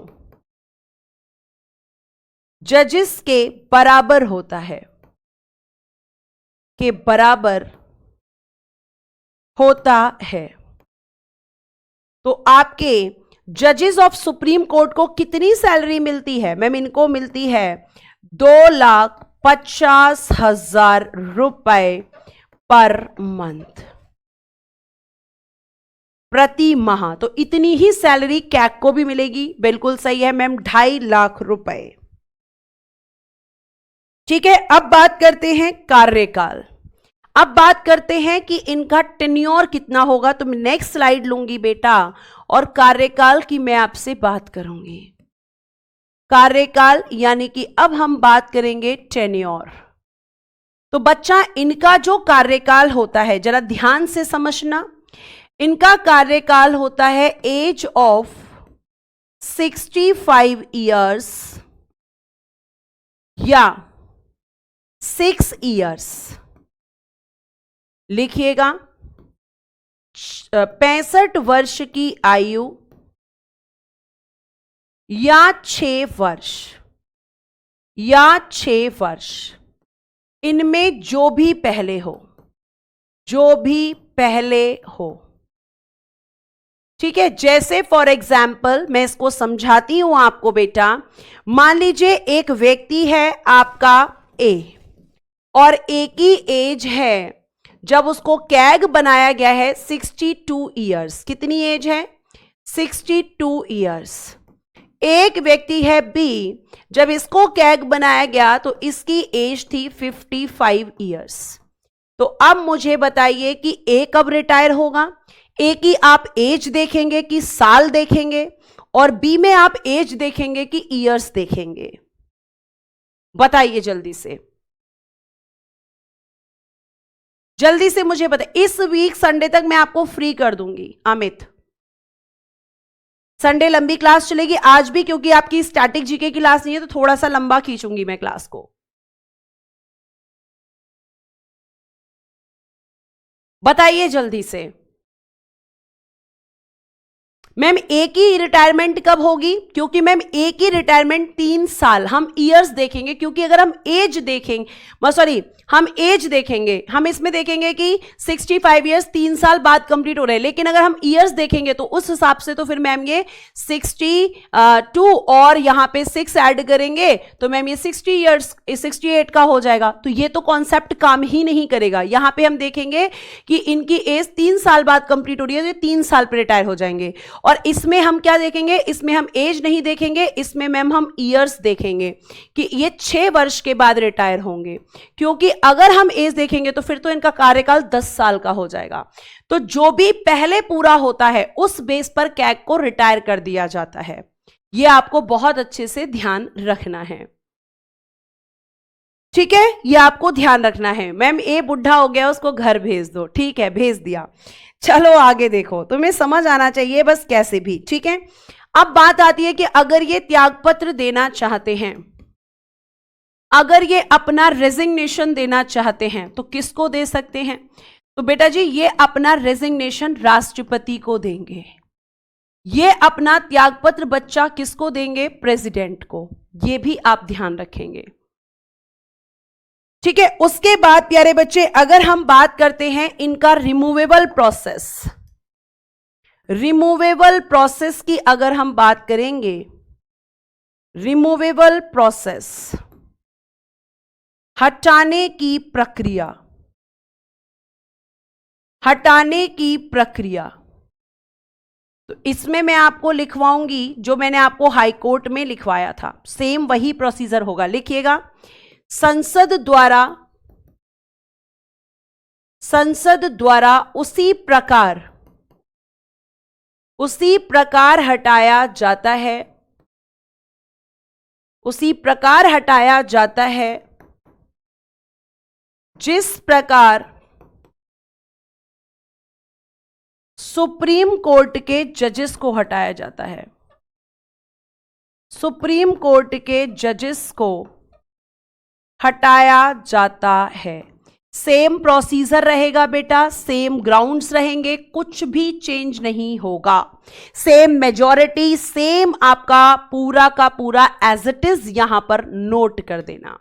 जजेस के बराबर होता है। के बराबर होता है। तो आपके जजेस ऑफ सुप्रीम कोर्ट को कितनी सैलरी मिलती है? मैम इनको मिलती है 2,50,000 रुपए पर मंथ, प्रति माह। तो इतनी ही सैलरी कैग को भी मिलेगी। बिल्कुल सही है मैम, 2.5 लाख रुपए। ठीक है, अब बात करते हैं कार्यकाल। अब बात करते हैं कि इनका टेन्योर कितना होगा। तो मैं नेक्स्ट स्लाइड लूंगी बेटा और कार्यकाल की मैं आपसे बात करूंगी। कार्यकाल यानी कि अब हम बात करेंगे टेन्योर। तो बच्चा इनका जो कार्यकाल होता है जरा ध्यान से समझना। इनका कार्यकाल होता है एज ऑफ 65 इयर्स या 6 इयर्स। लिखिएगा 65 वर्ष की आयु या 6 वर्ष या 6 वर्ष, इनमें जो भी पहले हो, जो भी पहले हो। ठीक है, जैसे फॉर एग्जाम्पल मैं इसको समझाती हूं आपको बेटा। मान लीजिए एक व्यक्ति है आपका ए और ए की एज है जब उसको कैग बनाया गया है 62 इयर्स। कितनी एज है? 62 इयर्स। एक व्यक्ति है बी, जब इसको कैग बनाया गया तो इसकी एज थी 55 इयर्स। तो अब मुझे बताइए कि ए कब रिटायर होगा? ए की आप एज देखेंगे कि साल देखेंगे, और बी में आप एज देखेंगे कि ईयर्स देखेंगे? बताइए जल्दी से, जल्दी से मुझे बताइए। इस वीक संडे तक मैं आपको फ्री कर दूंगी अमित। संडे लंबी क्लास चलेगी आज भी, क्योंकि आपकी स्टैटिक जीके की क्लास नहीं है तो थोड़ा सा लंबा खींचूंगी मैं क्लास को। बताइए जल्दी से। मैम ए की रिटायरमेंट कब होगी? क्योंकि मैम ए की रिटायरमेंट 3 साल, हम ईयर्स देखेंगे, क्योंकि अगर हम एज देखेंगे, सॉरी हम एज देखेंगे, हम इसमें देखेंगे कि 65 ईयर्स 3 साल बाद कंप्लीट हो रहे हैं, लेकिन अगर हम ईयर्स देखेंगे तो उस हिसाब से तो फिर मैम ये 62 और यहां पे 6 ऐड करेंगे तो मैम ये 60 ईयर्स 68 का हो जाएगा। तो ये तो कॉन्सेप्ट काम ही नहीं करेगा। यहां पे हम देखेंगे कि इनकी एज 3 साल बाद कंप्लीट हो रही है तो 3 साल पे रिटायर हो जाएंगे। और इसमें हम क्या देखेंगे? इसमें हम एज नहीं देखेंगे, इसमें मैम हम ईयर्स देखेंगे कि ये 6 वर्ष के बाद रिटायर होंगे। क्योंकि अगर हम एज देखेंगे तो फिर तो इनका कार्यकाल 10 साल का हो जाएगा। तो जो भी पहले पूरा होता है उस बेस पर कैग को रिटायर कर दिया जाता है। यह आपको बहुत अच्छे से ध्यान रखना है। ठीक है, यह आपको ध्यान रखना है। मैम ए बुढ़ा हो गया, उसको घर भेज दो। ठीक है, भेज दिया। चलो आगे देखो, तुम्हें समझ आना चाहिए बस कैसे भी। ठीक है, अब बात आती है कि अगर ये त्यागपत्र देना चाहते हैं, अगर ये अपना रेजिग्नेशन देना चाहते हैं तो किसको दे सकते हैं? तो बेटा जी ये अपना रेजिग्नेशन राष्ट्रपति को देंगे। ये अपना त्यागपत्र बच्चा किसको देंगे? प्रेसिडेंट को। ये भी आप ध्यान रखेंगे। ठीक है, उसके बाद प्यारे बच्चे अगर हम बात करते हैं इनका रिमूवेबल प्रोसेस, रिमूवेबल प्रोसेस की अगर हम बात करेंगे, रिमूवेबल प्रोसेस हटाने की प्रक्रिया, हटाने की प्रक्रिया, तो इसमें मैं आपको लिखवाऊंगी जो मैंने आपको हाई कोर्ट में लिखवाया था, सेम वही प्रोसीजर होगा। लिखिएगा, संसद द्वारा उसी प्रकार हटाया जाता है, उसी प्रकार हटाया जाता है जिस प्रकार सुप्रीम कोर्ट के जजेस को हटाया जाता है। सुप्रीम कोर्ट के जजेस को हटाया जाता है। सेम प्रोसीजर रहेगा बेटा, सेम ग्राउंड्स रहेंगे, कुछ भी चेंज नहीं होगा। सेम मेजॉरिटी, सेम आपका पूरा का पूरा एज इट इज यहां पर नोट कर देना,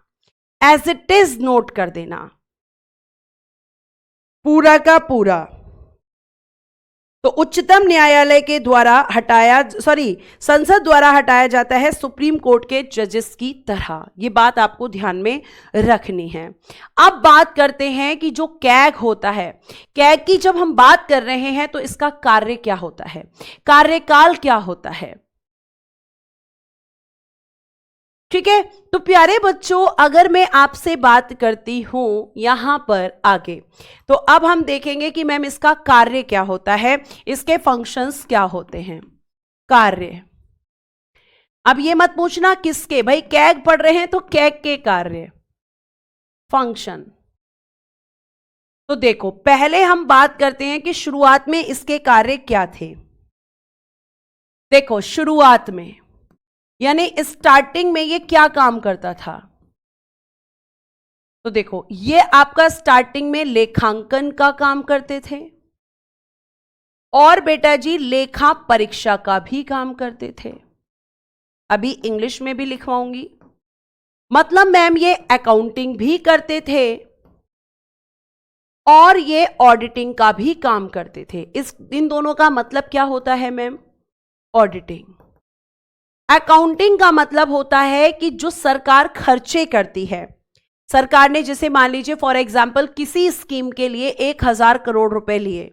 एज इट इज नोट कर देना। पूरा का पूरा। तो उच्चतम न्यायालय के द्वारा संसद द्वारा हटाया जाता है सुप्रीम कोर्ट के जजेस की तरह। यह बात आपको ध्यान में रखनी है। अब बात करते हैं कि जो कैग होता है, कैग की जब हम बात कर रहे हैं तो इसका कार्य क्या होता है, कार्यकाल क्या होता है। ठीक है, तो प्यारे बच्चों, अगर मैं आपसे बात करती हूं यहां पर आगे, तो अब हम देखेंगे कि मैम इसका कार्य क्या होता है, इसके फंक्शंस क्या होते हैं। कार्य, अब ये मत पूछना किसके, भाई कैग पढ़ रहे हैं तो कैग के कार्य, फंक्शन। तो देखो, पहले हम बात करते हैं कि शुरुआत में इसके कार्य क्या थे। देखो, शुरुआत में यानी स्टार्टिंग में ये क्या काम करता था। तो देखो, ये आपका स्टार्टिंग में लेखांकन का काम करते थे और बेटा जी लेखा परीक्षा का भी काम करते थे। अभी इंग्लिश में भी लिखवाऊंगी। मतलब मैम ये अकाउंटिंग भी करते थे और ये ऑडिटिंग का भी काम करते थे। इन दोनों का मतलब क्या होता है मैम, ऑडिटिंग। अकाउंटिंग का मतलब होता है कि जो सरकार खर्चे करती है, सरकार ने जैसे मान लीजिए फॉर एग्जांपल किसी स्कीम के लिए 1000 करोड़ रुपए लिए,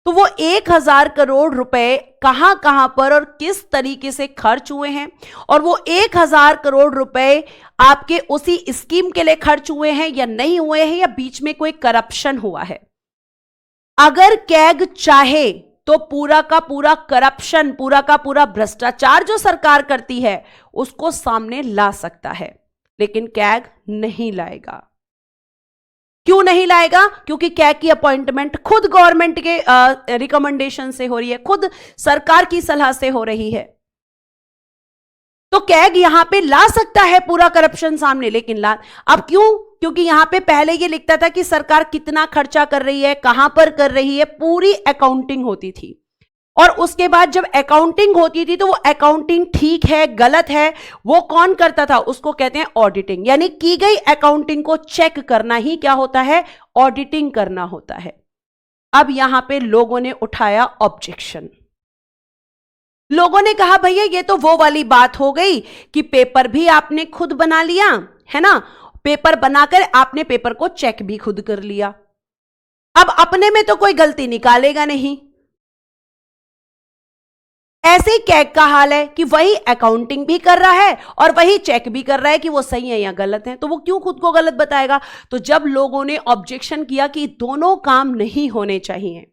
तो वो 1000 करोड़ रुपए कहां कहां पर और किस तरीके से खर्च हुए हैं, और वो 1000 करोड़ रुपए आपके उसी स्कीम के लिए खर्च हुए हैं या नहीं हुए हैं, या बीच में कोई करप्शन हुआ है। अगर कैग चाहे तो पूरा का पूरा करप्शन, पूरा का पूरा भ्रष्टाचार जो सरकार करती है उसको सामने ला सकता है, लेकिन कैग नहीं लाएगा। क्यों नहीं लाएगा? क्योंकि कैग की अपॉइंटमेंट खुद गवर्नमेंट के रिकमेंडेशन से हो रही है, खुद सरकार की सलाह से हो रही है। तो कैग यहां पे ला सकता है पूरा करप्शन सामने, लेकिन अब क्यों? क्योंकि यहां पे पहले ये लिखता था कि सरकार कितना खर्चा कर रही है, कहां पर कर रही है, पूरी अकाउंटिंग होती थी। और उसके बाद जब अकाउंटिंग होती थी तो वो अकाउंटिंग ठीक है गलत है वो कौन करता था, उसको कहते हैं ऑडिटिंग। यानी की गई अकाउंटिंग को चेक करना ही क्या होता है, ऑडिटिंग करना होता है। अब यहां पे लोगों ने उठाया ऑब्जेक्शन। लोगों ने कहा भैया ये तो वो वाली बात हो गई कि पेपर भी आपने खुद बना लिया है ना, पेपर बनाकर आपने पेपर को चेक भी खुद कर लिया, अब अपने में तो कोई गलती निकालेगा नहीं। ऐसे ही कैग का हाल है कि वही अकाउंटिंग भी कर रहा है और वही चेक भी कर रहा है कि वो सही है या गलत है, तो वो क्यों खुद को गलत बताएगा। तो जब लोगों ने ऑब्जेक्शन किया कि दोनों काम नहीं होने चाहिए,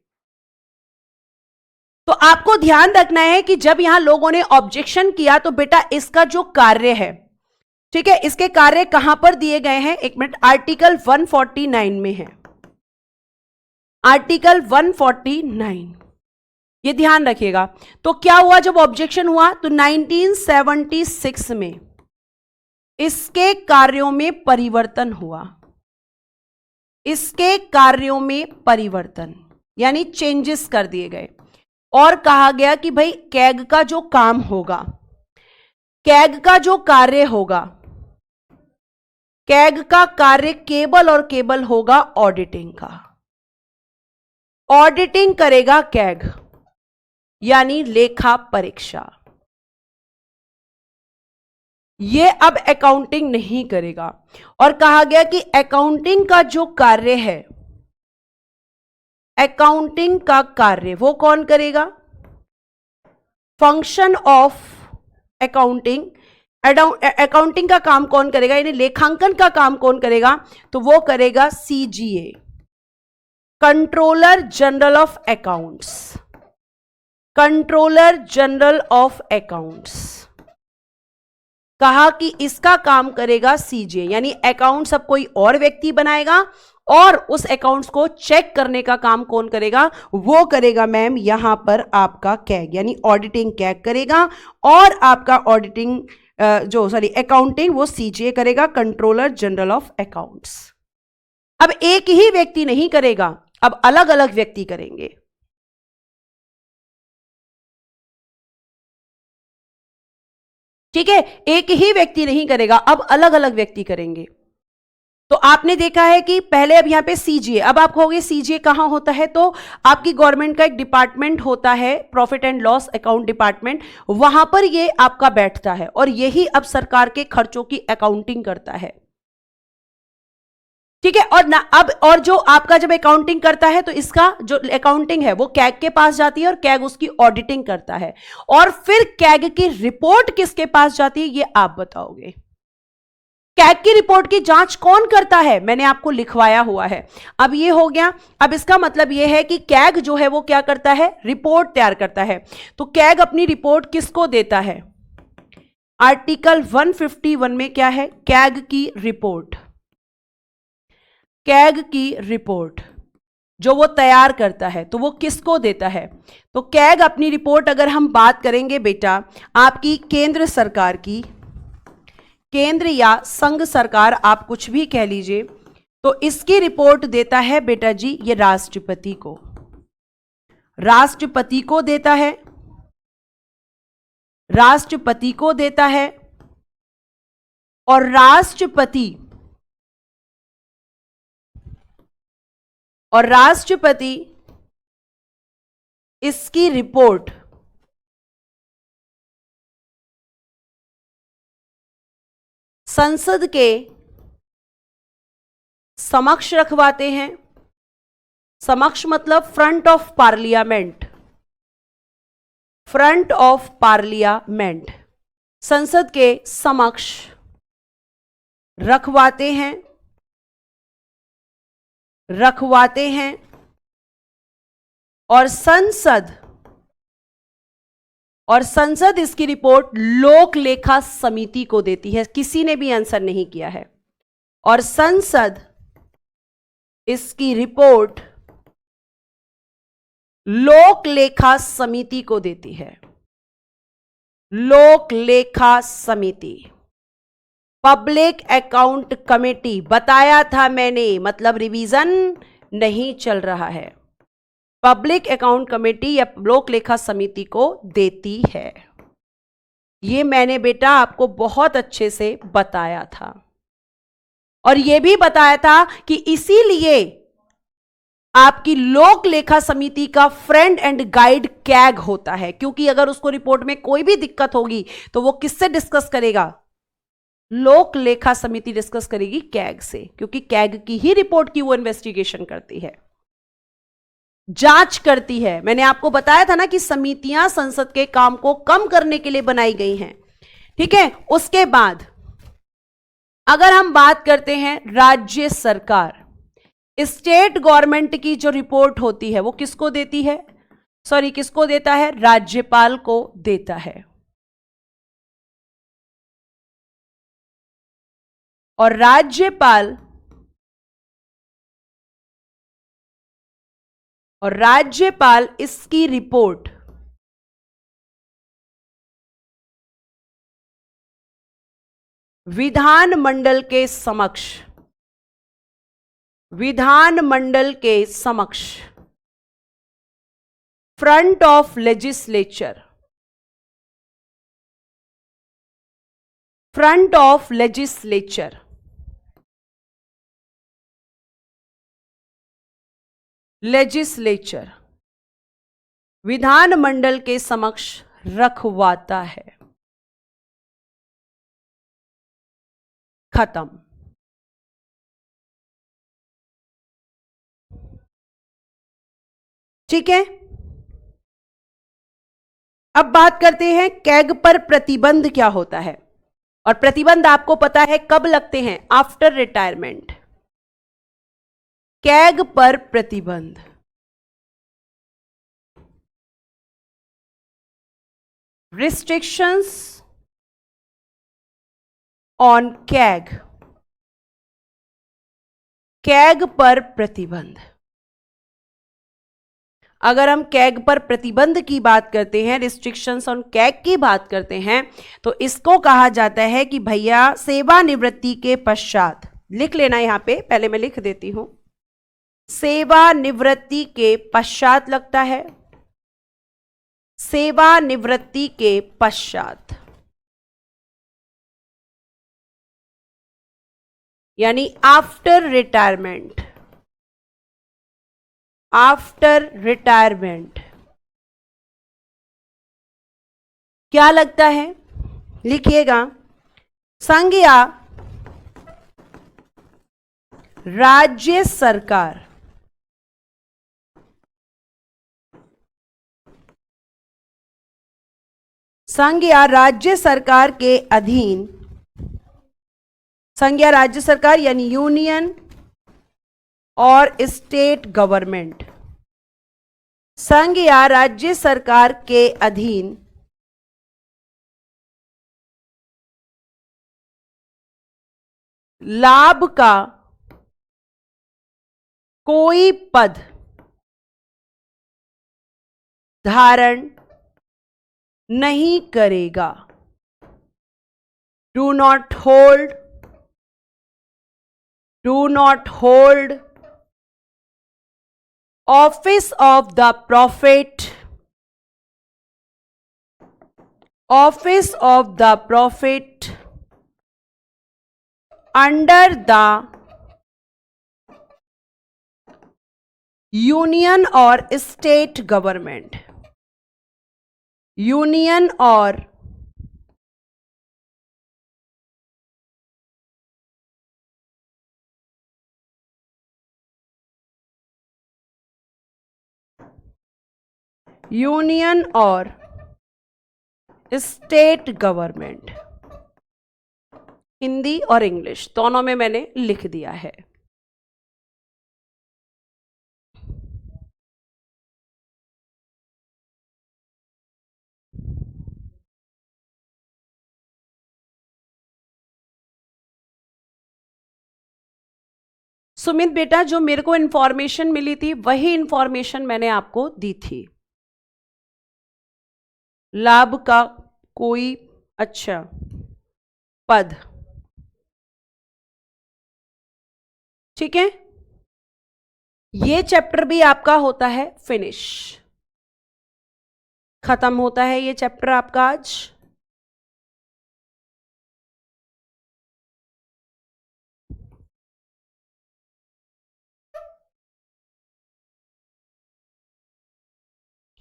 तो आपको ध्यान रखना है कि जब यहां लोगों ने ऑब्जेक्शन किया तो बेटा इसका जो कार्य है, ठीक है, इसके कार्य कहां पर दिए गए हैं, एक मिनट, आर्टिकल 149 में है। आर्टिकल 149 ये ध्यान रखिएगा। तो क्या हुआ जब ऑब्जेक्शन हुआ, तो 1976 में इसके कार्यों में परिवर्तन हुआ। इसके कार्यों में परिवर्तन यानी चेंजेस कर दिए गए और कहा गया कि भाई कैग का जो काम होगा, कैग का जो कार्य होगा, कैग का कार्य केवल और केवल होगा ऑडिटिंग का। ऑडिटिंग करेगा कैग यानी लेखा परीक्षा। ये अब अकाउंटिंग नहीं करेगा। और कहा गया कि अकाउंटिंग का जो कार्य है, अकाउंटिंग का कार्य वो कौन करेगा, फंक्शन ऑफ अकाउंटिंग, अकाउंटिंग का काम कौन करेगा, यानी लेखांकन का काम कौन करेगा, तो वो करेगा CGA, controller general of accounts. Controller general of accounts कहा कि इसका काम करेगा सीजे, यानी अकाउंट्स अब कोई और व्यक्ति बनाएगा और उस अकाउंट्स को चेक करने का काम कौन करेगा, वो करेगा मैम यहां पर आपका कैग, यानी ऑडिटिंग कैग करेगा और आपका ऑडिटिंग अकाउंटिंग वो सीजे करेगा, कंट्रोलर जनरल ऑफ अकाउंट्स। अब एक ही व्यक्ति नहीं करेगा, अब अलग अलग व्यक्ति करेंगे। ठीक है, एक ही व्यक्ति नहीं करेगा, अब अलग अलग व्यक्ति करेंगे। तो आपने देखा है कि पहले अब यहां पे सीजीए, अब आप कहोगे सीजीए कहां होता है, तो आपकी गवर्नमेंट का एक डिपार्टमेंट होता है, profit and loss account department, वहां पर ये आपका बैठता है और यही अब सरकार के खर्चों की अकाउंटिंग करता है। ठीक है, और ना अब और जो आपका जब अकाउंटिंग करता है तो इसका जो अकाउंटिंग है वो कैग के पास जाती है और कैग उसकी ऑडिटिंग करता है, और फिर कैग की रिपोर्ट किसके पास जाती है ये आप बताओगे। कैग की रिपोर्ट की जांच कौन करता है, मैंने आपको लिखवाया हुआ है। अब ये हो गया, अब इसका मतलब ये है कि कैग जो है वो क्या करता है, रिपोर्ट तैयार करता है। तो कैग अपनी रिपोर्ट किसको देता है, आर्टिकल 151 में क्या है, कैग की रिपोर्ट, कैग की रिपोर्ट जो वो तैयार करता है तो वो किसको देता है। तो कैग अपनी रिपोर्ट, अगर हम बात करेंगे बेटा आपकी केंद्र सरकार की, केंद्र या संघ सरकार आप कुछ भी कह लीजिए, तो इसकी रिपोर्ट देता है बेटा जी ये राष्ट्रपति को, राष्ट्रपति को देता है, राष्ट्रपति को देता है, और राष्ट्रपति इसकी रिपोर्ट संसद के समक्ष रखवाते हैं। समक्ष मतलब front of parliament, front of parliament, संसद के समक्ष रखवाते हैं, रखवाते हैं, और संसद इसकी रिपोर्ट लोक लेखा समिति को देती है। किसी ने भी आंसर नहीं किया है। और संसद इसकी रिपोर्ट लोक लेखा समिति को देती है, लोक लेखा समिति। पब्लिक अकाउंट कमेटी बताया था मैंने, मतलब रिवीजन नहीं चल रहा है, पब्लिक अकाउंट कमेटी या लोक लेखा समिति को देती है। ये मैंने बेटा आपको बहुत अच्छे से बताया था, और यह भी बताया था कि इसीलिए आपकी लोक लेखा समिति का फ्रेंड एंड गाइड कैग होता है, क्योंकि अगर उसको रिपोर्ट में कोई भी दिक्कत होगी तो वो किससे डिस्कस करेगा, लोक लेखा समिति डिस्कस करेगी कैग से, क्योंकि कैग की ही रिपोर्ट की वो इन्वेस्टिगेशन करती है, जांच करती है। मैंने आपको बताया था ना कि समितियां संसद के काम को कम करने के लिए बनाई गई हैं। ठीक है, उसके बाद अगर हम बात करते हैं राज्य सरकार, स्टेट गवर्नमेंट की जो रिपोर्ट होती है वो किसको देती है, किसको देता है, राज्यपाल को देता है। और राज्यपाल इसकी रिपोर्ट विधानमंडल के समक्ष फ्रंट ऑफ लेजिस्लेचर, विधानमंडल के समक्ष रखवाता है। खत्म। ठीक है, अब बात करते हैं कैग पर प्रतिबंध क्या होता है। और प्रतिबंध आपको पता है कब लगते हैं, आफ्टर रिटायरमेंट। कैग पर प्रतिबंध रिस्ट्रिक्शंस ऑन कैग पर प्रतिबंध। अगर हम कैग पर प्रतिबंध की बात करते हैं, रिस्ट्रिक्शंस ऑन कैग की बात करते हैं, तो इसको कहा जाता है कि भैया सेवानिवृत्ति के पश्चात, लिख लेना यहां पे, पहले मैं लिख देती हूं, सेवानिवृत्ति के पश्चात लगता है, सेवानिवृत्ति के पश्चात। यानी आफ्टर रिटायरमेंट, आफ्टर रिटायरमेंट। क्या लगता है, लिखिएगा। संघ या राज्य सरकार, संघ या राज्य सरकार के अधीन, संघ या राज्य सरकार यानी यूनियन और स्टेट गवर्नमेंट, संघ या राज्य सरकार के अधीन लाभ का कोई पद धारण नहीं करेगा। Do not hold, do not hold office of the profit, office of the profit under the union और स्टेट गवर्नमेंट, यूनियन और यूनियन और स्टेट गवर्नमेंट। हिंदी और इंग्लिश दोनों में मैंने लिख दिया है। सुमित बेटा, जो मेरे को इंफॉर्मेशन मिली थी वही इंफॉर्मेशन मैंने आपको दी थी। लाभ का कोई अच्छा पद, ठीक है। ये चैप्टर भी आपका होता है फिनिश, खत्म होता है ये चैप्टर आपका आज।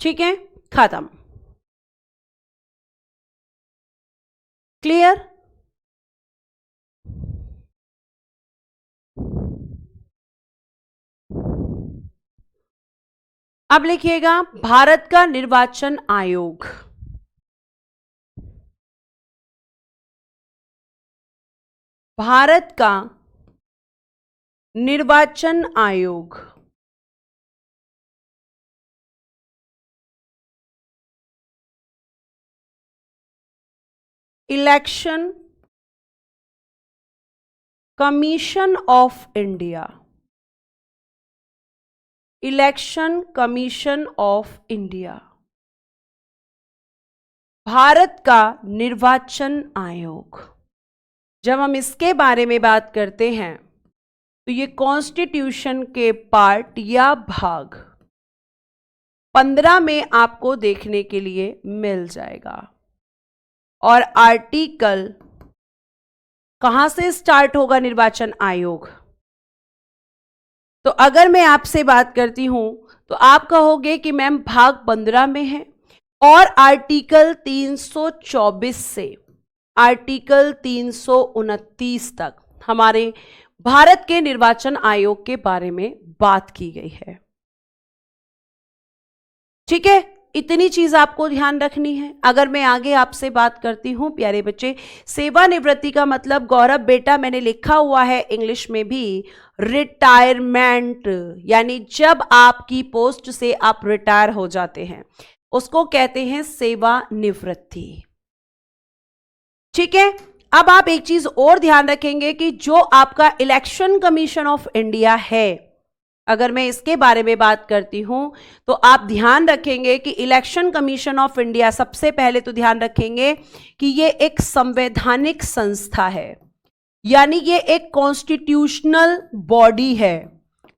ठीक है, खत्म, क्लियर। अब लिखिएगा भारत का निर्वाचन आयोग, भारत का निर्वाचन आयोग election commission of India, election commission of India, Bharat का निर्वाचन आयोग। जब हम इसके बारे में बात करते हैं तो ये कॉन्स्टिट्यूशन के पार्ट या भाग 15 में आपको देखने के लिए मिल जाएगा। और आर्टिकल कहां से स्टार्ट होगा निर्वाचन आयोग? तो अगर मैं आपसे बात करती हूं तो आप कहोगे कि मैम भाग 15 में है और आर्टिकल 324 से आर्टिकल 329 तक हमारे भारत के निर्वाचन आयोग के बारे में बात की गई है। ठीक है, इतनी चीज आपको ध्यान रखनी है। अगर मैं आगे आपसे बात करती हूं प्यारे बच्चे, सेवानिवृत्ति का मतलब गौरव बेटा मैंने लिखा हुआ है इंग्लिश में भी रिटायरमेंट, यानी जब आपकी पोस्ट से आप रिटायर हो जाते हैं उसको कहते हैं सेवानिवृत्ति। ठीक है, अब आप एक चीज और ध्यान रखेंगे कि जो आपका इलेक्शन कमीशन ऑफ इंडिया है, अगर मैं इसके बारे में बात करती हूं तो आप ध्यान रखेंगे कि इलेक्शन कमीशन ऑफ इंडिया सबसे पहले तो ध्यान रखेंगे कि ये एक संवैधानिक संस्था है, यानी ये एक कॉन्स्टिट्यूशनल बॉडी है,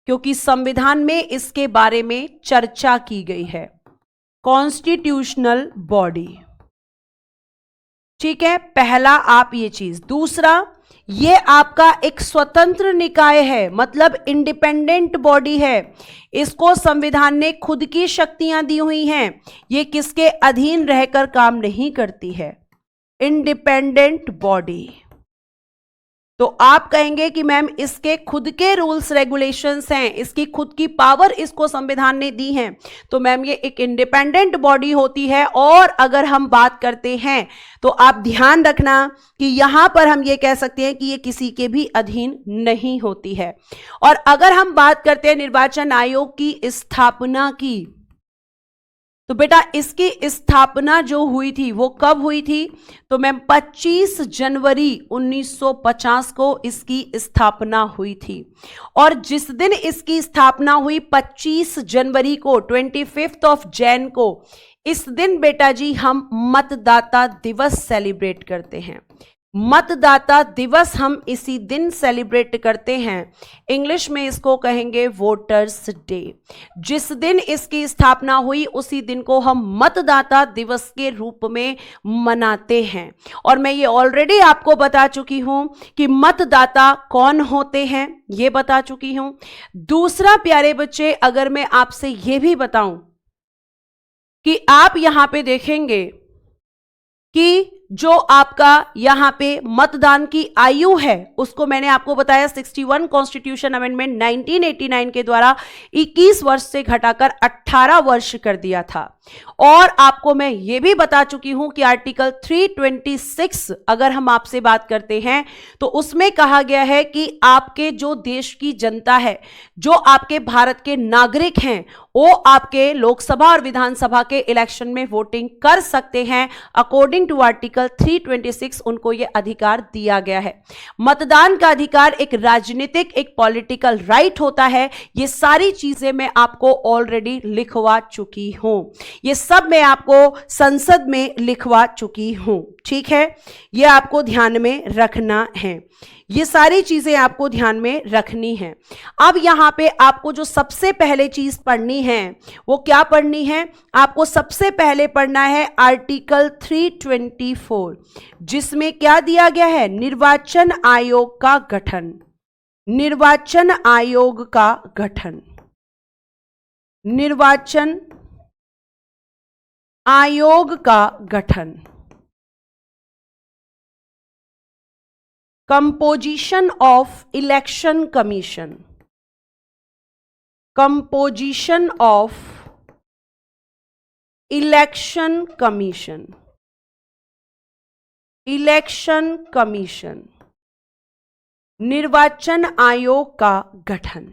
क्योंकि संविधान में इसके बारे में चर्चा की गई है। कॉन्स्टिट्यूशनल बॉडी, ठीक है, पहला आप ये चीज। दूसरा, ये आपका एक स्वतंत्र निकाय है, मतलब इंडिपेंडेंट बॉडी है। इसको संविधान ने खुद की शक्तियां दी हुई हैं, ये किसके अधीन रहकर काम नहीं करती है, इंडिपेंडेंट बॉडी। तो आप कहेंगे कि मैम इसके खुद के रूल्स रेगुलेशंस हैं, इसकी खुद की पावर इसको संविधान ने दी है, तो मैम ये एक इंडिपेंडेंट बॉडी होती है। और अगर हम बात करते हैं तो आप ध्यान रखना कि यहां पर हम ये कह सकते हैं कि ये किसी के भी अधीन नहीं होती है। और अगर हम बात करते हैं निर्वाचन आयोग की स्थापना की, तो बेटा इसकी स्थापना जो हुई थी वो कब हुई थी, तो मैम 25 जनवरी 1950 को इसकी स्थापना हुई थी। और जिस दिन इसकी स्थापना हुई 25 जनवरी को, 25 जैन को, इस दिन बेटा जी हम मतदाता दिवस सेलिब्रेट करते हैं। मतदाता दिवस हम इसी दिन सेलिब्रेट करते हैं। इंग्लिश में इसको कहेंगे वोटर्स डे। जिस दिन इसकी स्थापना हुई उसी दिन को हम मतदाता दिवस के रूप में मनाते हैं। और मैं ये ऑलरेडी आपको बता चुकी हूं कि मतदाता कौन होते हैं, ये बता चुकी हूं। दूसरा प्यारे बच्चे, अगर मैं आपसे ये भी बताऊं कि आप यहां पे देखेंगे कि जो आपका यहां पे मतदान की आयु है उसको मैंने आपको बताया 61 कॉन्स्टिट्यूशन अमेंडमेंट 1989 के द्वारा 21 वर्ष से घटाकर 18 वर्ष कर दिया था। और आपको मैं ये भी बता चुकी हूं कि आर्टिकल 326 अगर हम आपसे बात करते हैं तो उसमें कहा गया है कि आपके जो देश की जनता है, जो आपके भारत के नागरिक हैं, वो आपके लोकसभा और विधानसभा के इलेक्शन में वोटिंग कर सकते हैं। अकॉर्डिंग टू आर्टिकल 326 उनको यह अधिकार दिया गया है। मतदान का अधिकार एक राजनीतिक, एक पॉलिटिकल राइट होता है। ये सारी चीजें मैं आपको ऑलरेडी लिखवा चुकी हूं, ये सब मैं आपको संसद में लिखवा चुकी हूं, ठीक है। ये आपको ध्यान में रखना है, ये सारी चीजें आपको ध्यान में रखनी है। अब यहां पे आपको जो सबसे पहले चीज पढ़नी है वो क्या पढ़नी है, आपको सबसे पहले पढ़ना है आर्टिकल 324, जिसमें क्या दिया गया है, निर्वाचन आयोग का गठन। निर्वाचन आयोग का गठन, निर्वाचन आयोग का गठन, composition of election commission, composition of election commission, election commission, निर्वाचन आयोग का गठन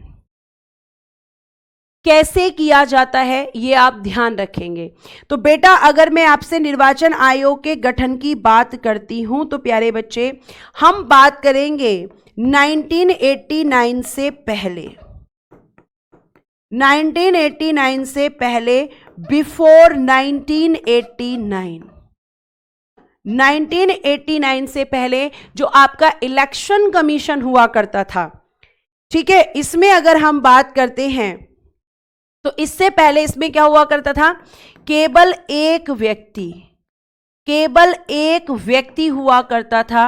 कैसे किया जाता है ये आप ध्यान रखेंगे। तो बेटा अगर मैं आपसे निर्वाचन आयोग के गठन की बात करती हूं तो प्यारे बच्चे हम बात करेंगे 1989 से पहले, 1989 से पहले, बिफोर 1989, 1989 से पहले जो आपका इलेक्शन कमीशन हुआ करता था, ठीक है। इसमें अगर हम बात करते हैं तो इससे पहले इसमें क्या हुआ करता था, केवल एक व्यक्ति, केवल एक व्यक्ति हुआ करता था,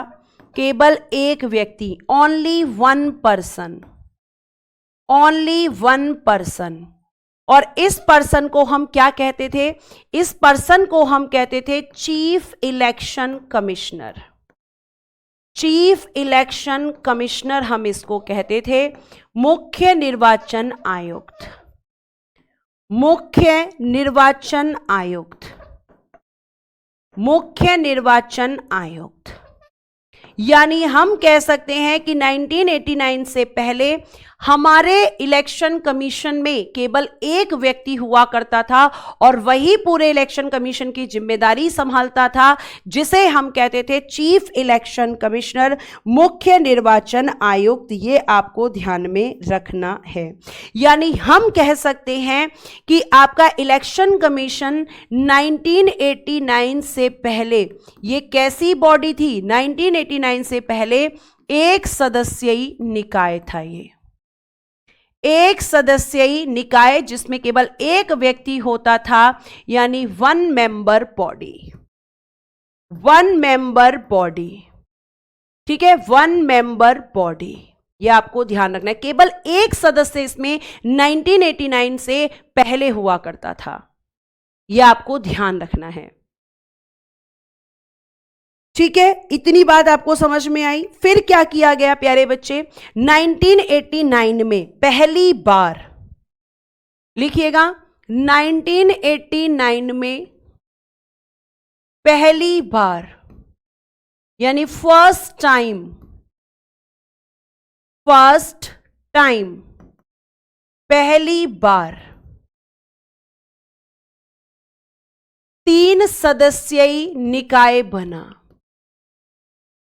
केवल एक व्यक्ति, only one person, only one person. और इस पर्सन को हम क्या कहते थे, इस पर्सन को हम कहते थे chief election commissioner. Chief election commissioner हम इसको कहते थे। मुख्य निर्वाचन आयुक्त, मुख्य निर्वाचन आयुक्त, मुख्य निर्वाचन आयुक्त। यानी हम कह सकते हैं कि 1989 से पहले हमारे इलेक्शन कमीशन में केवल एक व्यक्ति हुआ करता था और वही पूरे इलेक्शन कमीशन की जिम्मेदारी संभालता था, जिसे हम कहते थे चीफ इलेक्शन कमिश्नर, मुख्य निर्वाचन आयुक्त। ये आपको ध्यान में रखना है। यानी हम कह सकते हैं कि आपका इलेक्शन कमीशन 1989 से पहले ये कैसी बॉडी थी, 1989 से पहले एक सदस्यीय निकाय था। ये एक सदस्यीय निकाय जिसमें केवल एक व्यक्ति होता था, यानी one member body, one member body, ठीक है, 1 मेंबर बॉडी, ये आपको ध्यान रखना है। केवल एक सदस्य इसमें 1989 से पहले हुआ करता था, यह आपको ध्यान रखना है। ठीक है, इतनी बात आपको समझ में आई। फिर क्या किया गया प्यारे बच्चे, 1989 में पहली बार, लिखिएगा 1989 में पहली बार, यानी फर्स्ट टाइम, पहली बार 3 सदस्यीय निकाय बना।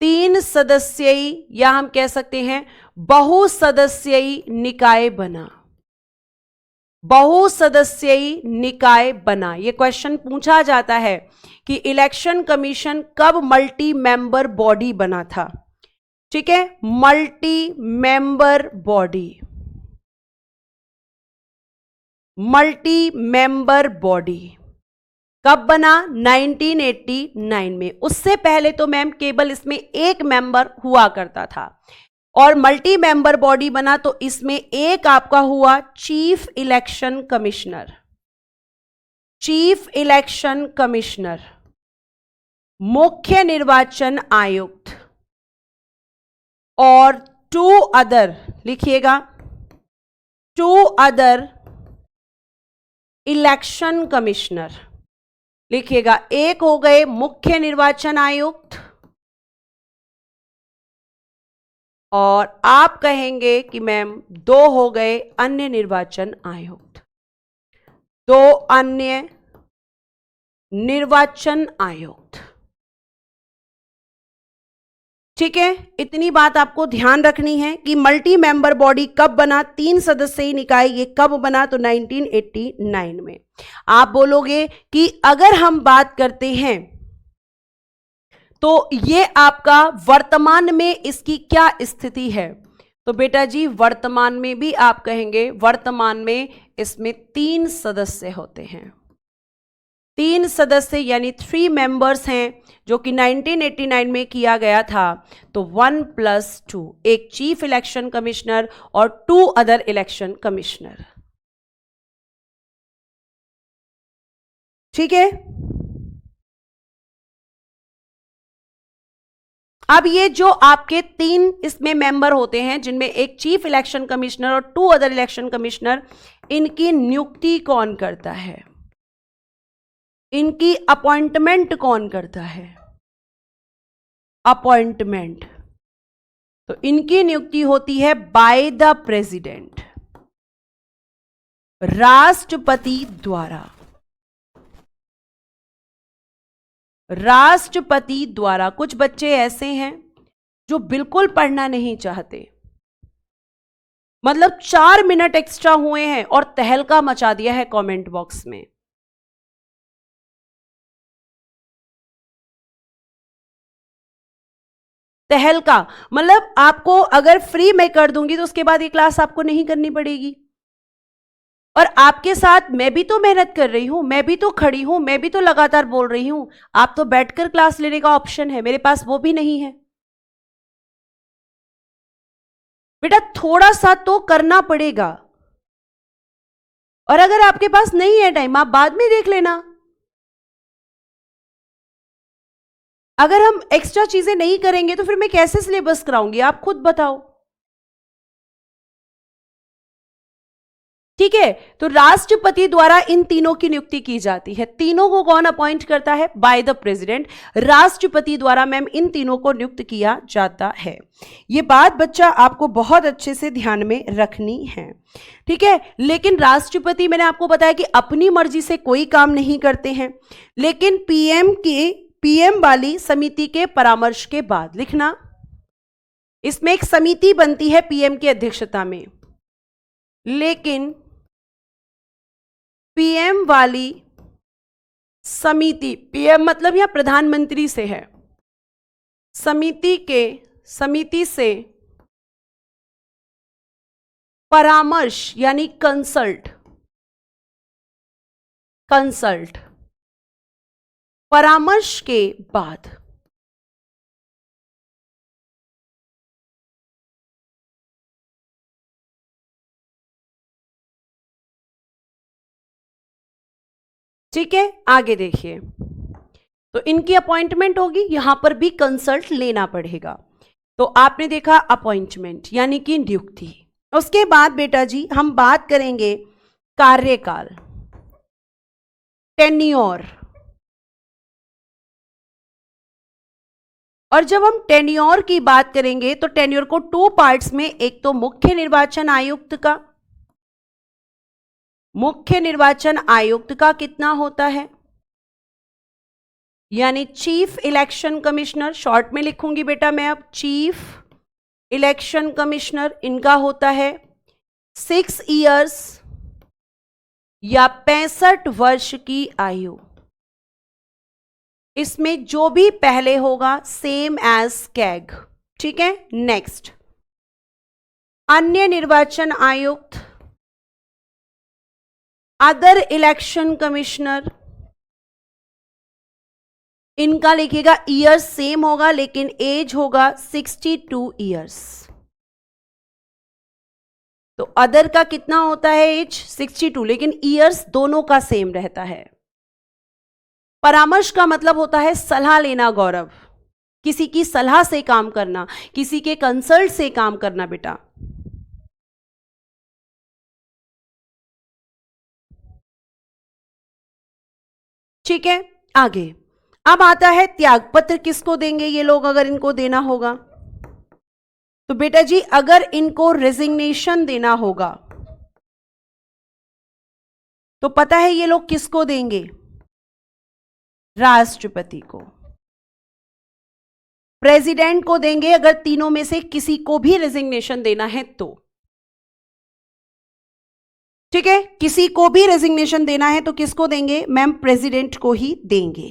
3 सदस्यीय या हम कह सकते हैं बहुसदस्यीय निकाय बना, बहुसदस्यीय निकाय बना। यह क्वेश्चन पूछा जाता है कि इलेक्शन कमीशन कब मल्टी मेंबर बॉडी बना था। ठीक है, multi member body, multi member body कब बना, 1989 में। उससे पहले तो मैम केवल इसमें एक मेंबर हुआ करता था, और मल्टी मेंबर बॉडी बना तो इसमें एक आपका हुआ chief election commissioner, chief election commissioner, मुख्य निर्वाचन आयुक्त, और 2 अदर, लिखिएगा 2 अदर इलेक्शन कमिश्नर, लिखिएगा एक हो गए मुख्य निर्वाचन आयुक्त, और आप कहेंगे कि मैम 2 हो गए अन्य निर्वाचन आयुक्त, 2 अन्य निर्वाचन आयुक्त। ठीक है, इतनी बात आपको ध्यान रखनी है कि मल्टी मेंबर बॉडी कब बना, 3 सदस्यीय निकाय ये कब बना, तो 1989 में। आप बोलोगे कि अगर हम बात करते हैं तो ये आपका वर्तमान में इसकी क्या स्थिति है, तो बेटा जी वर्तमान में भी आप कहेंगे वर्तमान में इसमें 3 सदस्य होते हैं, 3 सदस्य यानी 3 मेंबर्स हैं, जो कि 1989 में किया गया था। तो 1+2, एक चीफ इलेक्शन कमिश्नर और 2 अदर इलेक्शन कमिश्नर। ठीक है, अब ये जो आपके 3 इसमें मेंबर होते हैं, जिनमें एक चीफ इलेक्शन कमिश्नर और 2 अदर इलेक्शन कमिश्नर, इनकी नियुक्ति कौन करता है, इनकी अपॉइंटमेंट कौन करता है, अपॉइंटमेंट, तो इनकी नियुक्ति होती है बाय द प्रेसिडेंट, राष्ट्रपति द्वारा, राष्ट्रपति द्वारा। कुछ बच्चे ऐसे हैं जो बिल्कुल पढ़ना नहीं चाहते, मतलब 4 मिनट एक्स्ट्रा हुए हैं और तहलका मचा दिया है कमेंट बॉक्स में। तहलका मतलब आपको अगर फ्री में कर दूंगी तो उसके बाद ये क्लास आपको नहीं करनी पड़ेगी, और आपके साथ मैं भी तो मेहनत कर रही हूं, मैं भी तो खड़ी हूं, मैं भी तो लगातार बोल रही हूं। आप तो बैठकर क्लास लेने का ऑप्शन है, मेरे पास वो भी नहीं है। बेटा थोड़ा सा तो करना पड़ेगा, और अगर आपके पास नहीं है टाइम आप बाद में देख लेना। अगर हम एक्स्ट्रा चीजें नहीं करेंगे तो फिर मैं कैसे सिलेबस कराऊंगी, आप खुद बताओ। ठीक है, तो राष्ट्रपति द्वारा इन तीनों की नियुक्ति की जाती है। तीनों को कौन अपॉइंट करता है, बाय द प्रेसिडेंट, राष्ट्रपति द्वारा मैम इन तीनों को नियुक्त किया जाता है। ये बात बच्चा आपको बहुत अच्छे से ध्यान में रखनी है। ठीक है, लेकिन राष्ट्रपति मैंने आपको बताया कि अपनी मर्जी से कोई काम नहीं करते हैं, लेकिन पीएम वाली समिति के परामर्श के बाद, लिखना इसमें एक समिति बनती है पीएम की अध्यक्षता में, लेकिन पीएम वाली समिति, पीएम मतलब यह प्रधानमंत्री से है, समिति से परामर्श यानी कंसल्ट, परामर्श के बाद ठीक है, आगे देखिए, तो इनकी अपॉइंटमेंट होगी, यहां पर भी कंसल्ट लेना पड़ेगा। तो आपने देखा अपॉइंटमेंट यानी कि नियुक्ति। उसके बाद बेटा जी हम बात करेंगे कार्यकाल, टेन्योर। और जब हम टेन्योर की बात करेंगे तो टेन्योर को 2 पार्ट्स में, एक तो मुख्य निर्वाचन आयुक्त का, मुख्य निर्वाचन आयुक्त का कितना होता है, यानी चीफ इलेक्शन कमिश्नर, शॉर्ट में लिखूंगी बेटा मैं अब, चीफ इलेक्शन कमिश्नर, इनका होता है 6 इयर्स या 65 वर्ष की आयु। इसमें जो भी पहले होगा सेम एज कैग। ठीक है, नेक्स्ट अन्य निर्वाचन आयुक्त, अदर इलेक्शन कमिश्नर, इनका लिखिएगा ईयर्स सेम होगा लेकिन एज होगा 62 इयर्स। तो अदर का कितना होता है एज 62, लेकिन ईयर्स दोनों का सेम रहता है। परामर्श का मतलब होता है सलाह लेना गौरव, किसी की सलाह से काम करना, किसी के कंसल्ट से काम करना बेटा। ठीक है, आगे अब आता है त्यागपत्र किसको देंगे ये लोग, अगर इनको देना होगा तो बेटा जी अगर इनको रेजिग्नेशन देना होगा तो पता है ये लोग किसको देंगे, राष्ट्रपति को, प्रेसिडेंट को देंगे अगर तीनों में से किसी को भी रेजिग्नेशन देना है तो। ठीक है, किसी को भी रेजिग्नेशन देना है तो किसको देंगे मैम, प्रेसिडेंट को ही देंगे।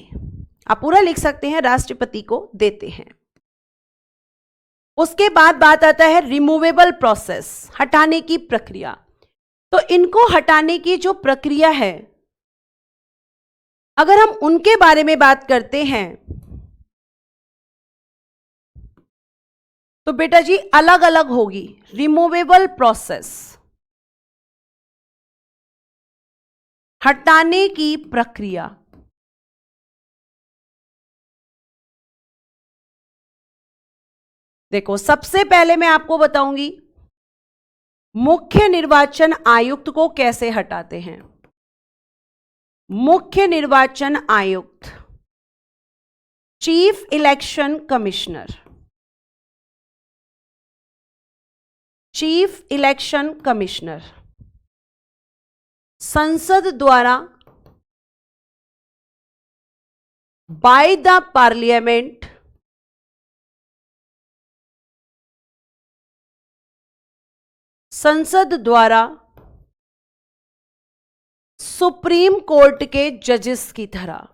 आप पूरा लिख सकते हैं राष्ट्रपति को देते हैं। उसके बाद बात आता है रिमूवेबल प्रोसेस, हटाने की प्रक्रिया। तो इनको हटाने की जो प्रक्रिया है अगर हम उनके बारे में बात करते हैं तो बेटा जी अलग अलग होगी रिमूवेबल प्रोसेस, हटाने की प्रक्रिया। देखो सबसे पहले मैं आपको बताऊंगी मुख्य निर्वाचन आयुक्त को कैसे हटाते हैं। मुख्य निर्वाचन आयुक्त, chief election commissioner, chief election commissioner संसद द्वारा बाय द पार्लियामेंट संसद द्वारा सुप्रीम कोर्ट के जजेस की तरह।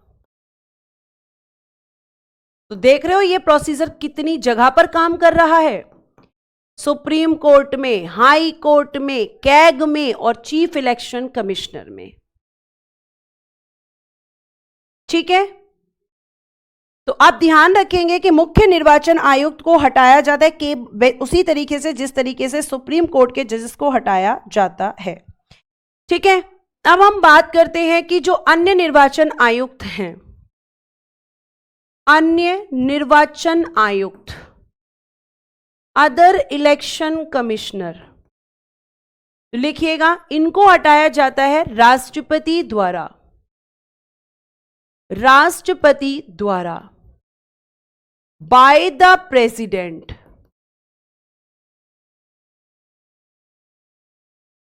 तो देख रहे हो ये प्रोसीजर कितनी जगह पर काम कर रहा है, सुप्रीम कोर्ट में, हाई कोर्ट में, कैग में और चीफ इलेक्शन कमिश्नर में। ठीक है, तो आप ध्यान रखेंगे कि मुख्य निर्वाचन आयुक्त को हटाया जाता है कि उसी तरीके से जिस तरीके से सुप्रीम कोर्ट के जजेस को हटाया जाता है। ठीक है, अब हम बात करते हैं कि जो अन्य निर्वाचन आयुक्त हैं, अन्य निर्वाचन आयुक्त, अदर इलेक्शन कमिश्नर, लिखिएगा इनको हटाया जाता है राष्ट्रपति द्वारा, राष्ट्रपति द्वारा बाय द प्रेसिडेंट,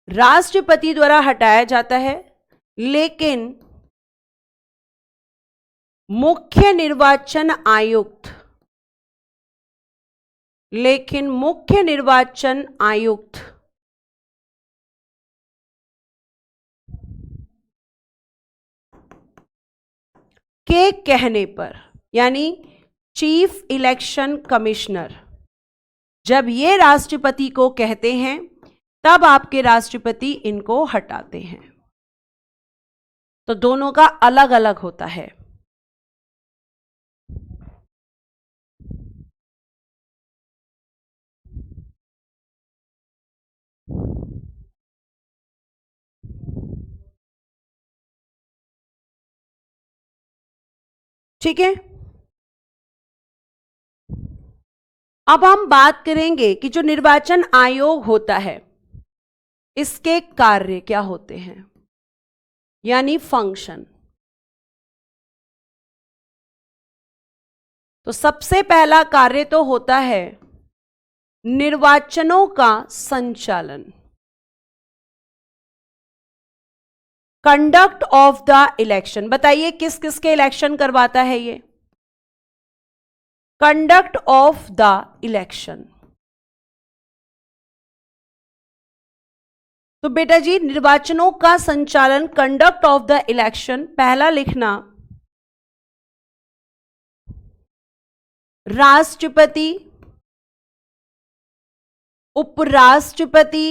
राष्ट्रपति द्वारा हटाया जाता है। लेकिन मुख्य निर्वाचन आयुक्त, लेकिन मुख्य निर्वाचन आयुक्त के कहने पर, यानी चीफ इलेक्शन कमिश्नर जब ये राष्ट्रपति को कहते हैं तब आपके राष्ट्रपति इनको हटाते हैं। तो दोनों का अलग अलग होता है। ठीक है। अब हम बात करेंगे कि जो निर्वाचन आयोग होता है इसके कार्य क्या होते हैं, यानी फंक्शन। तो सबसे पहला कार्य तो होता है निर्वाचनों का संचालन, कंडक्ट ऑफ द इलेक्शन। बताइए किस किस के इलेक्शन करवाता है ये? Conduct of the election. तो बेटा जी निर्वाचनों का संचालन, कंडक्ट ऑफ द इलेक्शन, पहला लिखना राष्ट्रपति, उपराष्ट्रपति,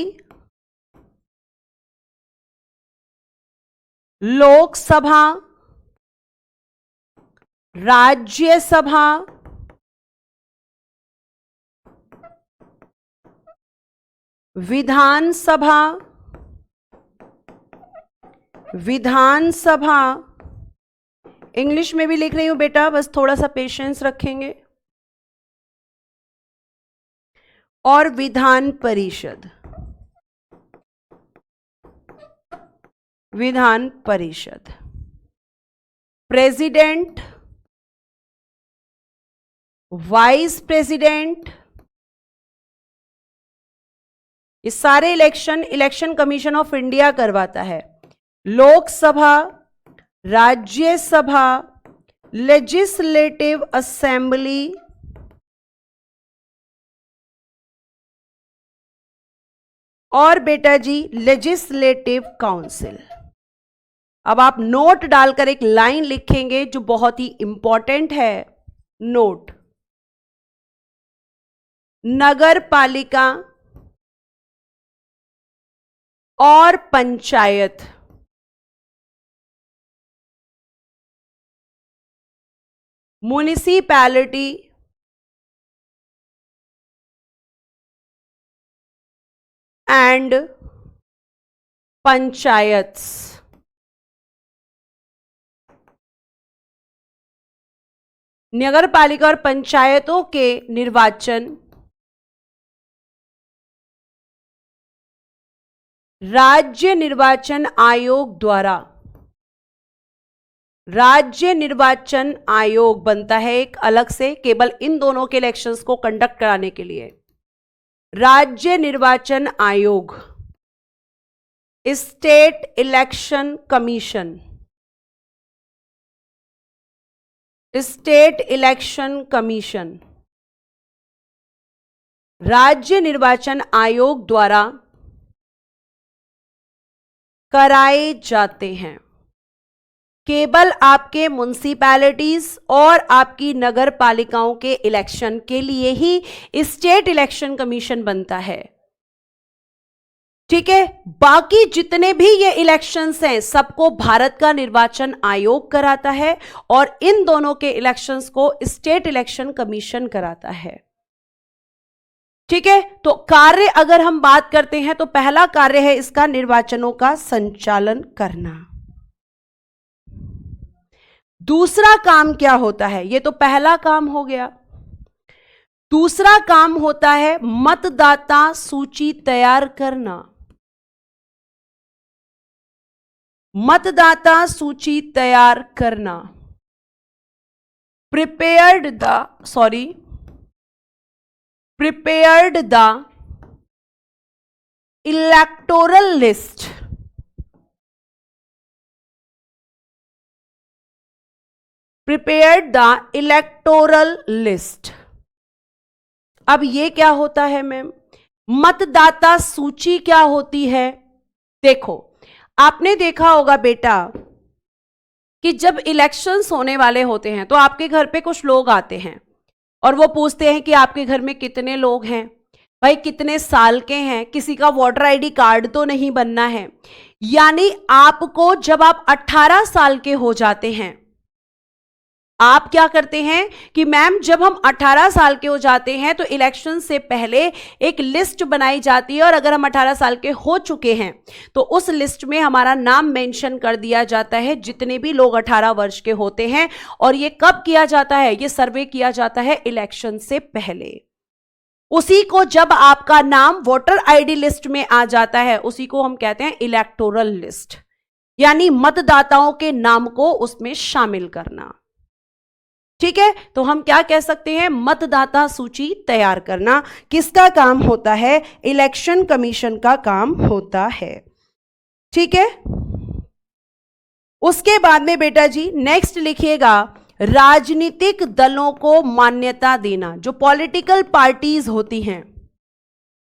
लोकसभा, राज्यसभा, विधानसभा, विधानसभा, इंग्लिश में भी लिख रही हूं बेटा, बस थोड़ा सा पेशेंस रखेंगे, और Vidhan Parishad, Vidhan Parishad, president, vice president, ये सारे इलेक्शन कमीशन ऑफ इंडिया करवाता है। लोकसभा, राज्यसभा, लेजिस्लेटिव असेंबली, और बेटा जी लेजिस्लेटिव काउंसिल। अब आप नोट डालकर एक लाइन लिखेंगे जो बहुत ही इंपॉर्टेंट है। नोट, नगर पालिका और पंचायत म्युनिसिपैलिटी एंड पंचायत्स, नगर पालिका और पंचायतों के निर्वाचन राज्य निर्वाचन आयोग द्वारा, राज्य निर्वाचन आयोग बनता है एक अलग से, केवल इन दोनों के इलेक्शंस को कंडक्ट कराने के लिए। राज्य निर्वाचन आयोग, state election commission, state election commission राज्य निर्वाचन आयोग द्वारा कराए जाते हैं। केवल आपके म्युनिसिपैलिटीज और आपकी नगर पालिकाओं के इलेक्शन के लिए ही स्टेट इलेक्शन कमीशन बनता है। ठीक है, बाकी जितने भी ये इलेक्शंस हैं सबको भारत का निर्वाचन आयोग कराता है और इन दोनों के इलेक्शंस को स्टेट इलेक्शन कमीशन कराता है। ठीक है, तो कार्य अगर हम बात करते हैं तो पहला कार्य है इसका निर्वाचनों का संचालन करना। दूसरा काम क्या होता है? ये तो पहला काम हो गया। दूसरा काम होता है मतदाता सूची तैयार करना। मतदाता सूची तैयार करना, prepared the electoral list, prepared the electoral list. अब ये क्या होता है मैम? मतदाता सूची क्या होती है? देखो, आपने देखा होगा बेटा कि जब इलेक्शंस होने वाले होते हैं तो आपके घर पे कुछ लोग आते हैं और वो पूछते हैं कि आपके घर में कितने लोग हैं, भाई कितने साल के हैं, किसी का वोटर आईडी कार्ड तो नहीं बनना है। यानी आपको जब आप 18 साल के हो जाते हैं आप क्या करते हैं कि मैम जब हम 18 साल के हो जाते हैं तो इलेक्शन से पहले एक लिस्ट बनाई जाती है, और अगर हम 18 साल के हो चुके हैं तो उस लिस्ट में हमारा नाम मेंशन कर दिया जाता है, जितने भी लोग 18 वर्ष के होते हैं। और ये कब किया जाता है? ये सर्वे किया जाता है इलेक्शन से पहले। उसी को जब आपका नाम वोटर आईडी लिस्ट में आ जाता है, उसी को हम कहते हैं इलेक्टोरल लिस्ट, यानी मतदाताओं के नाम को उसमें शामिल करना। ठीक है, तो हम क्या कह सकते हैं? मतदाता सूची तैयार करना किसका काम होता है? इलेक्शन कमीशन का काम होता है। ठीक है, उसके बाद में बेटा जी नेक्स्ट लिखिएगा, राजनीतिक दलों को मान्यता देना। जो पॉलिटिकल पार्टीज होती हैं,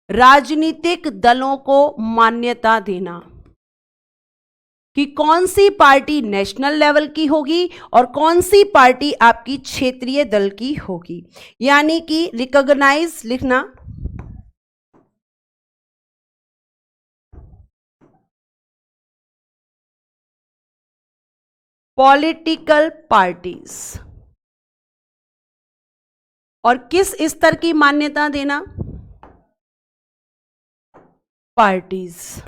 राजनीतिक दलों को मान्यता देना कि कौन सी पार्टी नेशनल लेवल की होगी और कौन सी पार्टी आपकी क्षेत्रीय दल की होगी, यानी कि रिकॉग्नाइज लिखना। पॉलिटिकल पार्टीज, और किस स्तर की मान्यता देना? पार्टीज।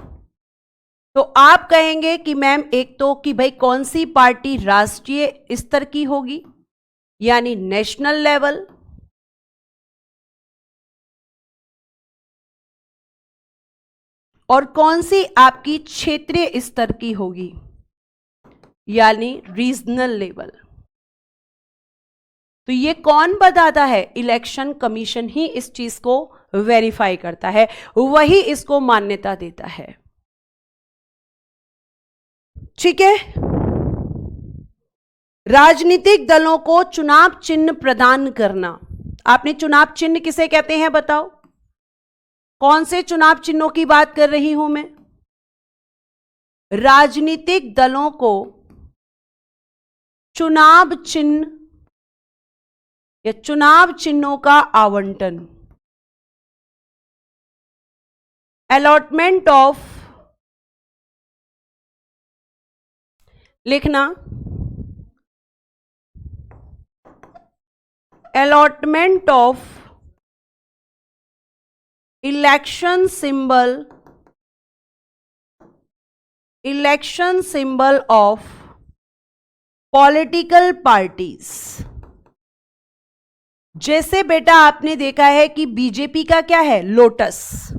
तो आप कहेंगे कि मैम एक तो कि भाई कौन सी पार्टी राष्ट्रीय स्तर की होगी, यानी नेशनल लेवल, और कौन सी आपकी क्षेत्रीय स्तर की होगी, यानी रीजनल लेवल। तो ये कौन बताता है? इलेक्शन कमीशन ही इस चीज को वेरीफाई करता है, वही इसको मान्यता देता है। ठीक है, राजनीतिक दलों को चुनाव चिन्ह प्रदान करना। आपने चुनाव चिन्ह किसे कहते हैं बताओ? कौन से चुनाव चिन्हों की बात कर रही हूं मैं? राजनीतिक दलों को चुनाव चिन्ह या चुनाव चिन्हों का आवंटन, अलॉटमेंट ऑफ, लिखना, allotment of election symbol of political parties. जैसे बेटा आपने देखा है कि बीजेपी का क्या है? लोटस।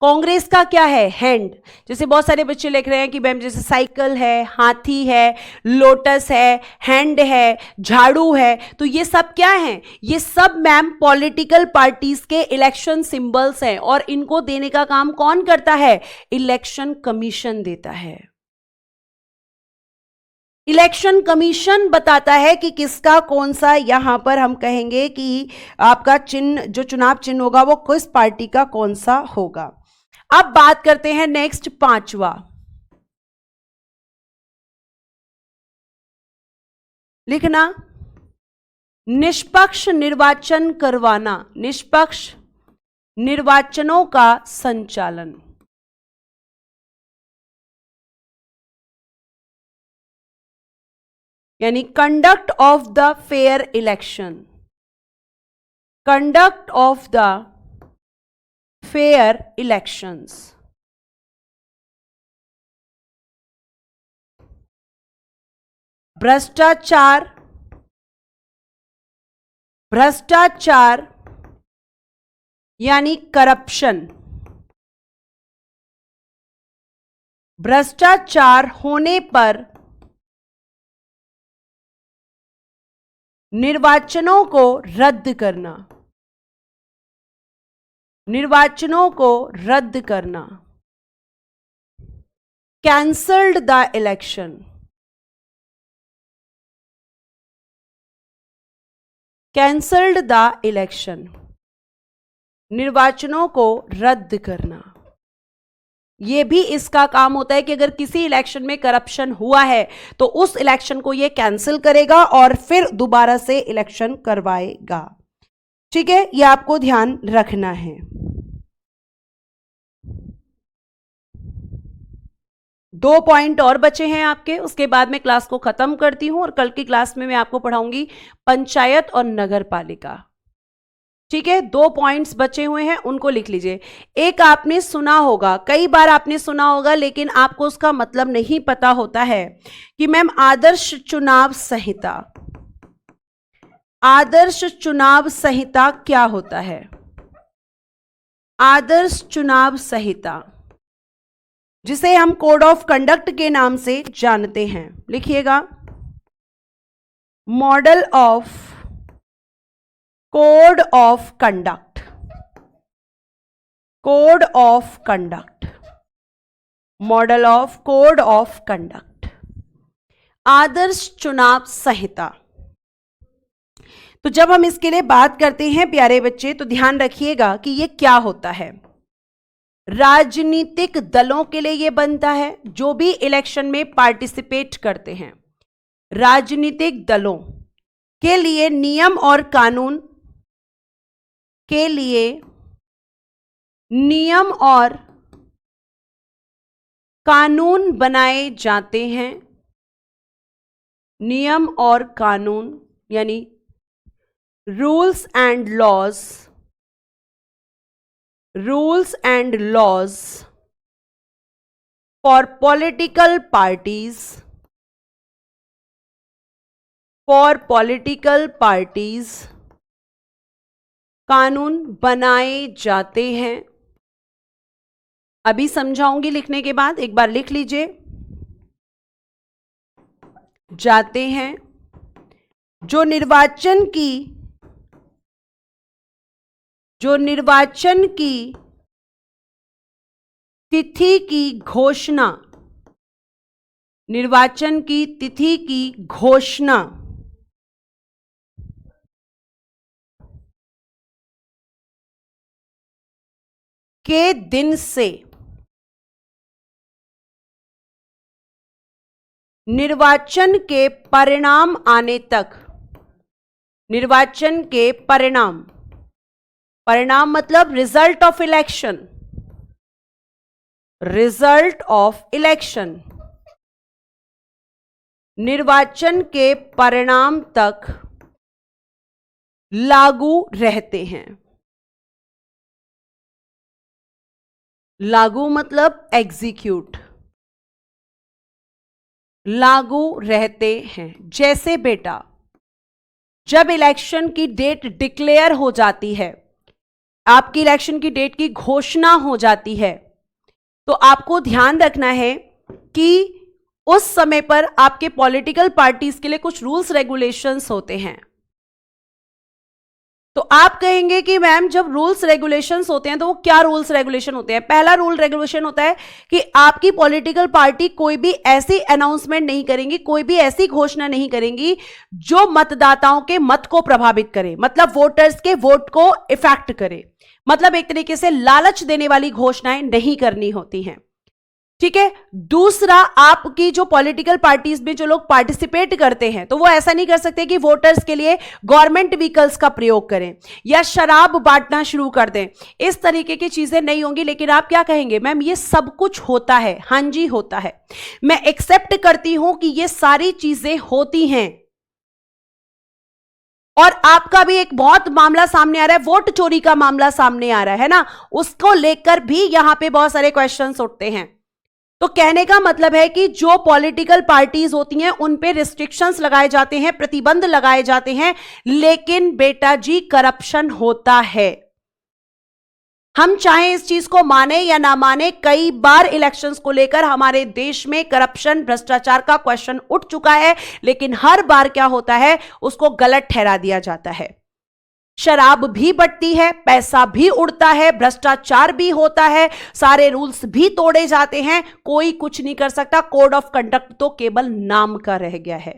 कांग्रेस का क्या है? हैंड। जैसे बहुत सारे बच्चे लिख रहे हैं कि मैम जैसे साइकिल है, हाथी है, लोटस है, हैंड है, झाड़ू है, तो ये सब क्या है? ये सब मैम पॉलिटिकल पार्टीज के इलेक्शन सिंबल्स हैं, और इनको देने का काम कौन करता है? इलेक्शन कमीशन देता है। इलेक्शन कमीशन बताता है कि किसका कौन सा, यहां पर हम कहेंगे कि आपका चिन्ह, जो चुनाव चिन्ह होगा वो किस पार्टी का कौन सा होगा। अब बात करते हैं नेक्स्ट, पांचवा, लिखना, निष्पक्ष निर्वाचन करवाना, निष्पक्ष निर्वाचनों का संचालन। यानी conduct of the fair election, conduct of the fair elections. भ्रष्टाचार, भ्रष्टाचार यानी करप्शन, भ्रष्टाचार होने पर निर्वाचनों को रद्द करना, निर्वाचनों को रद्द करना। Cancelled the election, cancelled the election, निर्वाचनों को रद्द करना। यह भी इसका काम होता है कि अगर किसी इलेक्शन में करप्शन हुआ है तो उस इलेक्शन को यह कैंसिल करेगा और फिर दोबारा से इलेक्शन करवाएगा। ठीक है, यह आपको ध्यान रखना है। 2 पॉइंट और बचे हैं आपके, उसके बाद मैं क्लास को खत्म करती हूं और कल की क्लास में मैं आपको पढ़ाऊंगी पंचायत और नगर पालिका। ठीक है, 2 पॉइंट्स बचे हुए हैं, उनको लिख लीजिए। एक आपने सुना होगा, कई बार आपने सुना होगा, लेकिन आपको उसका मतलब नहीं पता होता है कि मैम आदर्श चुनाव संहिता, आदर्श चुनाव संहिता क्या होता है? आदर्श चुनाव संहिता, जिसे हम कोड ऑफ कंडक्ट के नाम से जानते हैं, लिखिएगा model of code of conduct, code of conduct, model of code of conduct, आदर्श चुनाव संहिता। तो जब हम इसके लिए बात करते हैं प्यारे बच्चे, तो ध्यान रखिएगा कि ये क्या होता है। राजनीतिक दलों के लिए यह बनता है, जो भी इलेक्शन में पार्टिसिपेट करते हैं, राजनीतिक दलों के लिए नियम और कानून, के लिए नियम और कानून बनाए जाते हैं। नियम और कानून यानी rules and laws, rules and laws for political parties, for political parties कानून बनाए जाते हैं। अभी समझाऊंगी लिखने के बाद, एक बार लिख लीजिए। जाते हैं, जो निर्वाचन की तिथि की घोषणा, निर्वाचन की तिथि की घोषणा के दिन से निर्वाचन के परिणाम आने तक, निर्वाचन के परिणाम, परिणाम मतलब result of election, result of election, निर्वाचन के परिणाम तक लागू रहते हैं। लागू मतलब एग्जीक्यूट, लागू रहते हैं। जैसे बेटा, जब इलेक्शन की डेट डिक्लेयर हो जाती है, आपकी इलेक्शन की डेट की घोषणा हो जाती है, तो आपको ध्यान रखना है कि उस समय पर आपके पॉलिटिकल पार्टीज के लिए कुछ रूल्स रेगुलेशंस होते हैं। तो आप कहेंगे कि मैम जब रूल्स रेगुलेशंस होते हैं तो वो क्या रूल्स रेगुलेशन होते हैं? पहला रूल रेगुलेशन होता है कि आपकी पॉलिटिकल पार्टी कोई भी ऐसी अनाउंसमेंट नहीं करेंगी, कोई भी ऐसी घोषणा नहीं करेंगी जो मतदाताओं के मत को प्रभावित करे, मतलब वोटर्स के वोट को इफेक्ट करे, मतलब एक तरीके से लालच देने वाली घोषणाएं नहीं करनी होती हैं। ठीक है। दूसरा, आपकी जो पॉलिटिकल पार्टीज में जो लोग पार्टिसिपेट करते हैं, तो वो ऐसा नहीं कर सकते कि वोटर्स के लिए गवर्नमेंट व्हीकल्स का प्रयोग करें या शराब बांटना शुरू कर दें, इस तरीके की चीजें नहीं होंगी। लेकिन आप क्या कहेंगे, मैम ये सब कुछ होता है। हाँ जी होता है, मैं एक्सेप्ट करती हूं कि ये सारी चीजें होती हैं। और आपका भी एक बहुत मामला सामने आ रहा है, वोट चोरी का मामला सामने आ रहा है ना, उसको लेकर भी यहां पे बहुत सारे क्वेश्चंस उठते हैं। तो कहने का मतलब है कि जो पॉलिटिकल पार्टीज होती हैं उन पे रिस्ट्रिक्शंस लगाए जाते हैं, प्रतिबंध लगाए जाते हैं, लेकिन बेटा जी करप्शन होता है। हम चाहे इस चीज को माने या ना माने, कई बार इलेक्शंस को लेकर हमारे देश में करप्शन, भ्रष्टाचार का क्वेश्चन उठ चुका है, लेकिन हर बार क्या होता है, उसको गलत ठहरा दिया जाता है। शराब भी बटती है, पैसा भी उड़ता है, भ्रष्टाचार भी होता है, सारे रूल्स भी तोड़े जाते हैं, कोई कुछ नहीं कर सकता। कोड ऑफ कंडक्ट तो केवल नाम का रह गया है।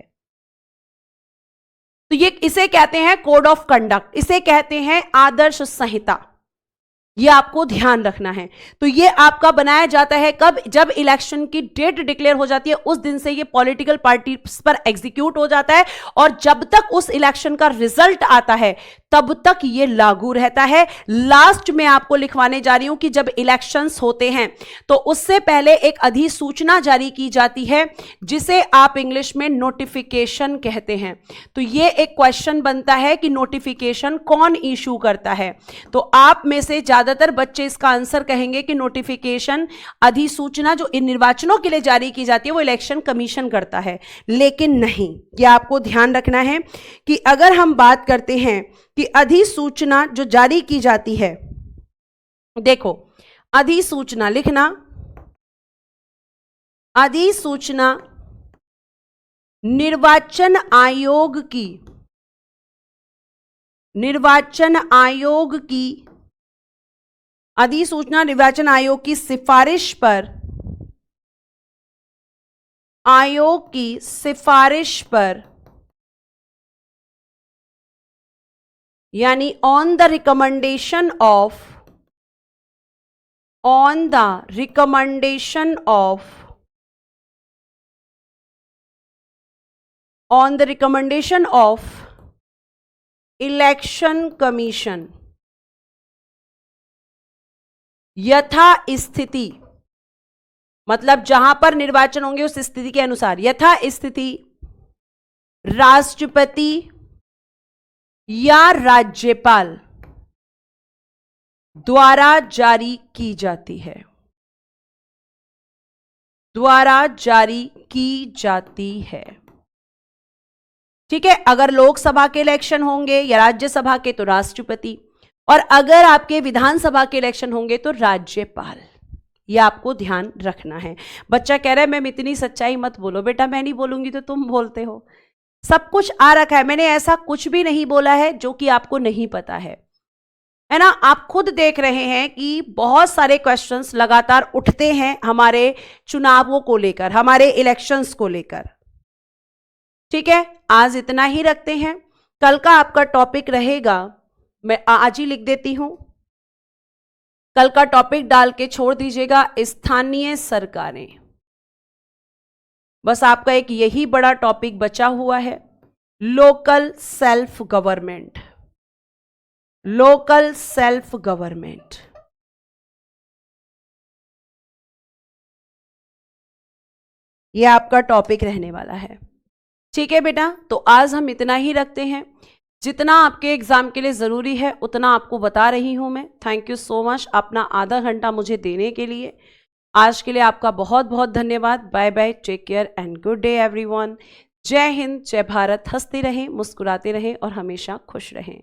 तो ये इसे कहते हैं कोड ऑफ कंडक्ट, इसे कहते हैं आदर्श संहिता। ये आपको ध्यान रखना है। तो ये आपका बनाया जाता है कब? जब इलेक्शन की डेट डिक्लेयर हो जाती है उस दिन से ये पॉलिटिकल पार्टी पर एग्जीक्यूट हो जाता है, और जब तक उस इलेक्शन का रिजल्ट आता है तब तक ये लागू रहता है। लास्ट में आपको लिखवाने जा रही हूं कि जब इलेक्शंस होते हैं तो उससे पहले एक अधिसूचना जारी की जाती है जिसे आप इंग्लिश में नोटिफिकेशन कहते हैं। तो ये एक क्वेश्चन बनता है कि नोटिफिकेशन कौन इशू करता है? तो आप में से ज्यादातर बच्चे इसका आंसर कहेंगे कि नोटिफिकेशन, अधिसूचना जो इन निर्वाचनों के लिए जारी की जाती है वो इलेक्शन कमीशन करता है, लेकिन नहीं। यह आपको ध्यान रखना है कि अगर हम बात करते हैं कि अधिसूचना जो जारी की जाती है, देखो अधिसूचना लिखना, अधिसूचना निर्वाचन आयोग की, निर्वाचन आयोग की अधिसूचना निर्वाचन आयोग की सिफारिश पर, आयोग की सिफारिश पर, यानी on the recommendation of, on the recommendation of, on the recommendation of election commission, यथा स्थिति, मतलब जहां पर निर्वाचन होंगे उस स्थिति के अनुसार, यथा स्थिति राष्ट्रपति या राज्यपाल द्वारा जारी की जाती है, द्वारा जारी की जाती है। ठीक है, अगर लोकसभा के इलेक्शन होंगे या राज्यसभा के तो राष्ट्रपति, और अगर आपके विधानसभा के इलेक्शन होंगे तो राज्यपाल। यह आपको ध्यान रखना है। बच्चा कह रहा है मैम इतनी सच्चाई मत बोलो। बेटा मैं नहीं बोलूंगी तो तुम बोलते हो, सब कुछ आ रखा है, मैंने ऐसा कुछ भी नहीं बोला है जो कि आपको नहीं पता है ना। आप खुद देख रहे हैं कि बहुत सारे क्वेश्चंस लगातार उठते हैं हमारे चुनावों को लेकर, हमारे इलेक्शंस को लेकर। ठीक है, आज इतना ही रखते हैं। कल का आपका टॉपिक रहेगा, मैं आज ही लिख देती हूं, कल का टॉपिक डाल के छोड़ दीजिएगा, स्थानीय सरकारें। बस आपका एक यही बड़ा टॉपिक बचा हुआ है, local self government, local self government. यह आपका टॉपिक रहने वाला है। ठीक है बेटा, तो आज हम इतना ही रखते हैं। जितना आपके एग्जाम के लिए ज़रूरी है उतना आपको बता रही हूं मैं। थैंक यू सो मच अपना आधा घंटा मुझे देने के लिए। आज के लिए आपका बहुत बहुत धन्यवाद। Bye bye, take care and good day everyone. जय हिंद, जय भारत। हंसते रहें, मुस्कुराते रहें और हमेशा खुश रहें।